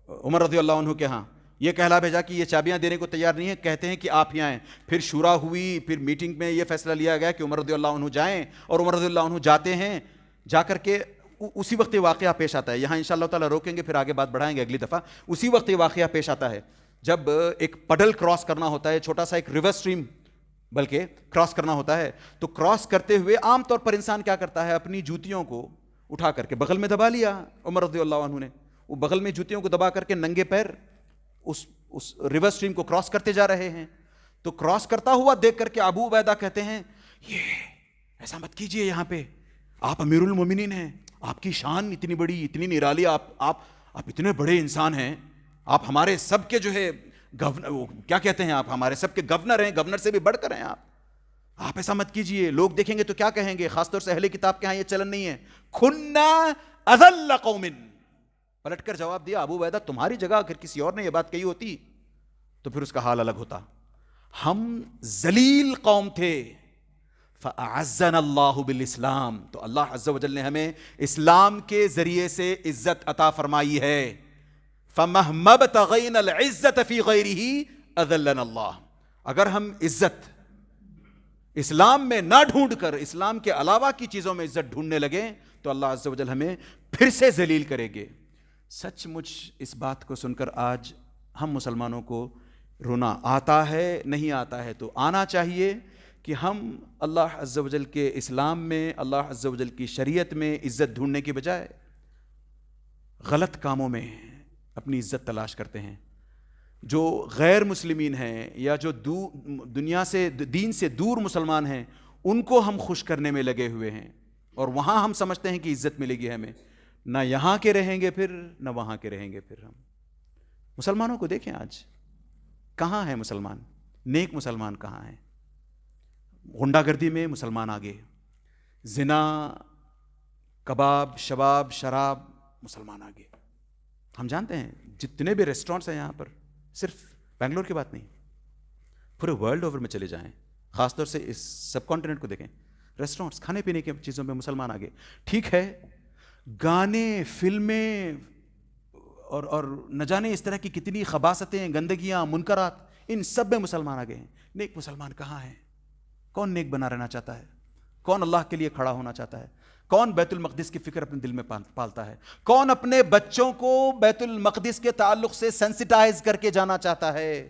B: عمر رضی اللہ عنہ کے ہاں، یہ کہلا بھیجا کہ یہ چابیاں دینے کو تیار نہیں ہے، کہتے ہیں کہ آپ ہی آئیں. پھر شورا ہوئی، پھر میٹنگ میں یہ فیصلہ لیا گیا کہ عمر رضی اللہ عنہ جائیں، اور عمر رضی اللہ عنہ جاتے ہیں. جا کر کے اسی وقت یہ واقعہ پیش آتا ہے. یہاں انشاءاللہ تعالیٰ روکیں گے، پھر آگے بات بڑھائیں گے اگلی دفعہ. اسی وقت یہ واقعہ پیش آتا ہے جب ایک پڈل کراس کرنا ہوتا ہے، چھوٹا سا ایک ریور اسٹریم بلکہ کراس کرنا ہوتا ہے. تو کراس کرتے ہوئے عام طور پر انسان کیا کرتا ہے، اپنی جوتیوں کو اٹھا کر کے بغل میں دبا لیا. عمر رضی اللہ عنہ نے وہ بغل میں جوتیوں کو دبا کر کے ننگے پیر اس ریور اسٹریم کو کراس کرتے جا رہے ہیں. تو کراس کرتا ہوا دیکھ کر کے ابو عبیدہ کہتے ہیں یہ ایسا مت کیجئے، یہاں پہ آپ امیر المومنین ہیں، آپ کی شان اتنی بڑی، اتنی نرالی، آپ اتنے بڑے انسان ہیں، آپ ہمارے سب کے جو ہے کیا کہتے ہیں، آپ ہمارے سب کے گورنر ہیں، گورنر سے بھی بڑھ کر ہیں آپ ایسا مت کیجئے، لوگ دیکھیں گے تو کیا کہیں گے. خاص طور سے اہل کتاب کے ہاں یہ چلن نہیں ہے. کھنا اذل قوم، پلٹ کر جواب دیا ابو عبیدہ تمہاری جگہ اگر کسی اور نے یہ بات کہی ہوتی تو پھر اس کا حال الگ ہوتا. ہم ذلیل قوم تھے، فَأَعَزَّنَا اللَّهُ بِالْإِسْلَامِ، تو اللہ عز و جل نے ہمیں اسلام کے ذریعے سے عزت عطا فرمائی ہے. فَمَهْمَا ابْتَغَيْنَا الْعِزَّةَ فِي غَيْرِهِ أَذَلَّنَا اللَّهُ، اگر ہم عزت اسلام میں نہ ڈھونڈ کر اسلام کے علاوہ کی چیزوں میں عزت ڈھونڈنے لگیں تو اللہ عز و جل ہمیں پھر سے ذلیل کرے گے. سچ مچ اس بات کو سن کر آج ہم مسلمانوں کو رونا آتا ہے، نہیں آتا ہے تو آنا چاہیے کہ ہم اللہ عز و جل کے اسلام میں، اللہ عز و جل کی شریعت میں عزت ڈھونڈنے کے بجائے غلط کاموں میں اپنی عزت تلاش کرتے ہیں. جو غیر مسلمین ہیں یا جو دنیا سے، دین سے دور مسلمان ہیں، ان کو ہم خوش کرنے میں لگے ہوئے ہیں، اور وہاں ہم سمجھتے ہیں کہ عزت ملے گی ہمیں. نہ یہاں کے رہیں گے پھر، نہ وہاں کے رہیں گے پھر. ہم مسلمانوں کو دیکھیں آج کہاں ہے مسلمان، نیک مسلمان کہاں ہیں؟ غنڈہ گردی میں مسلمان آگے، زنا، کباب، شباب، شراب، مسلمان آگے. ہم جانتے ہیں جتنے بھی ریسٹورنٹس ہیں یہاں پر، صرف بنگلور کی بات نہیں، پورے ورلڈ اوور میں چلے جائیں، خاص طور سے اس سب کانٹیننٹ کو دیکھیں، ریسٹورنٹس، کھانے پینے کی چیزوں میں مسلمان آگے. ٹھیک ہے، گانے، فلمیں اور نہ جانے اس طرح کی کتنی خباثتیں، گندگیاں، منکرات، ان سب میں مسلمان آگے ہیں. نیک مسلمان کہاں ہیں؟ کون نیک بنا رہنا چاہتا ہے؟ کون اللہ کے لیے کھڑا ہونا چاہتا ہے؟ کون بیت المقدس کی فکر اپنے دل میں پالتا ہے؟ کون اپنے بچوں کو بیت المقدس کے تعلق سے سینسٹائز کر کے جانا چاہتا ہے؟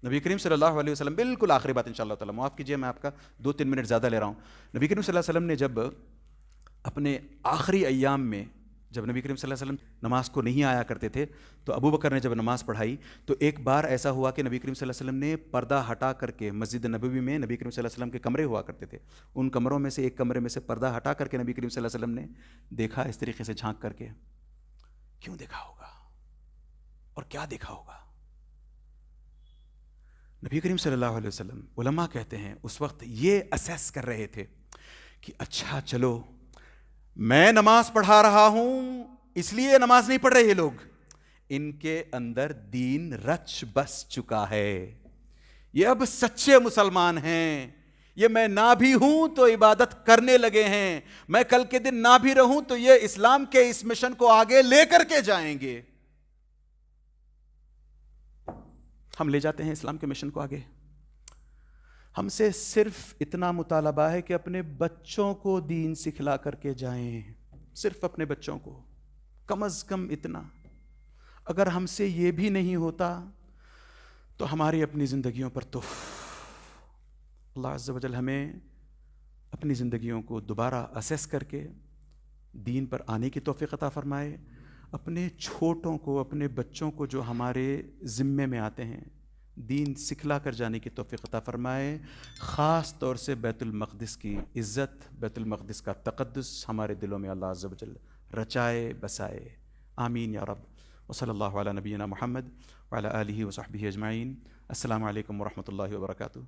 B: نبی کریم صلی اللہ علیہ وسلم، بالکل آخری بات انشاءاللہ تعالی، معاف کیجئے میں آپ کا 2-3 منٹ زیادہ لے رہا ہوں. نبی کریم صلی اللہ علیہ وسلم نے جب اپنے آخری ایام میں، جب نبی کریم صلی اللہ علیہ وسلم نماز کو نہیں آیا کرتے تھے، تو ابو بکر نے جب نماز پڑھائی تو ایک بار ایسا ہوا کہ نبی کریم صلی اللہ علیہ وسلم نے پردہ ہٹا کر کے، مسجد نبوی میں نبی کریم صلی اللہ علیہ وسلم کے کمرے ہوا کرتے تھے، ان کمروں میں سے ایک کمرے میں سے پردہ ہٹا کر کے نبی کریم صلی اللہ علیہ وسلم نے دیکھا، اس طریقے سے جھانک کر کے. کیوں دیکھا ہوگا اور کیا دیکھا ہوگا؟ نبی کریم صلی اللہ علیہ وسلم، علماء کہتے ہیں اس وقت یہ اسیس کر رہے تھے کہ اچھا چلو میں نماز پڑھا رہا ہوں، اس لیے نماز نہیں پڑھ رہے یہ لوگ، ان کے اندر دین رچ بس چکا ہے، یہ اب سچے مسلمان ہیں، یہ میں نہ بھی ہوں تو عبادت کرنے لگے ہیں، میں کل کے دن نہ بھی رہوں تو یہ اسلام کے اس مشن کو آگے لے کر کے جائیں گے. ہم لے جاتے ہیں اسلام کے مشن کو آگے. ہم سے صرف اتنا مطالبہ ہے کہ اپنے بچوں کو دین سکھلا کر کے جائیں، صرف اپنے بچوں کو، کم از کم اتنا. اگر ہم سے یہ بھی نہیں ہوتا تو ہماری اپنی زندگیوں پر تو اللہ عز و جل ہمیں اپنی زندگیوں کو دوبارہ اسیس کر کے دین پر آنے کی توفیق عطا فرمائے. اپنے چھوٹوں کو، اپنے بچوں کو جو ہمارے ذمے میں آتے ہیں، دین سکھلا کر جانے کی توفیق عطا فرمائے. خاص طور سے بیت المقدس کی عزت، بیت المقدس کا تقدس ہمارے دلوں میں اللہ عز و جل رچائے بسائے. آمین یا رب. وصلی اللہ علی نبینا محمد وعلی آلہ وصحبہ اجمعین. السلام علیکم ورحمۃ اللہ وبرکاتہ.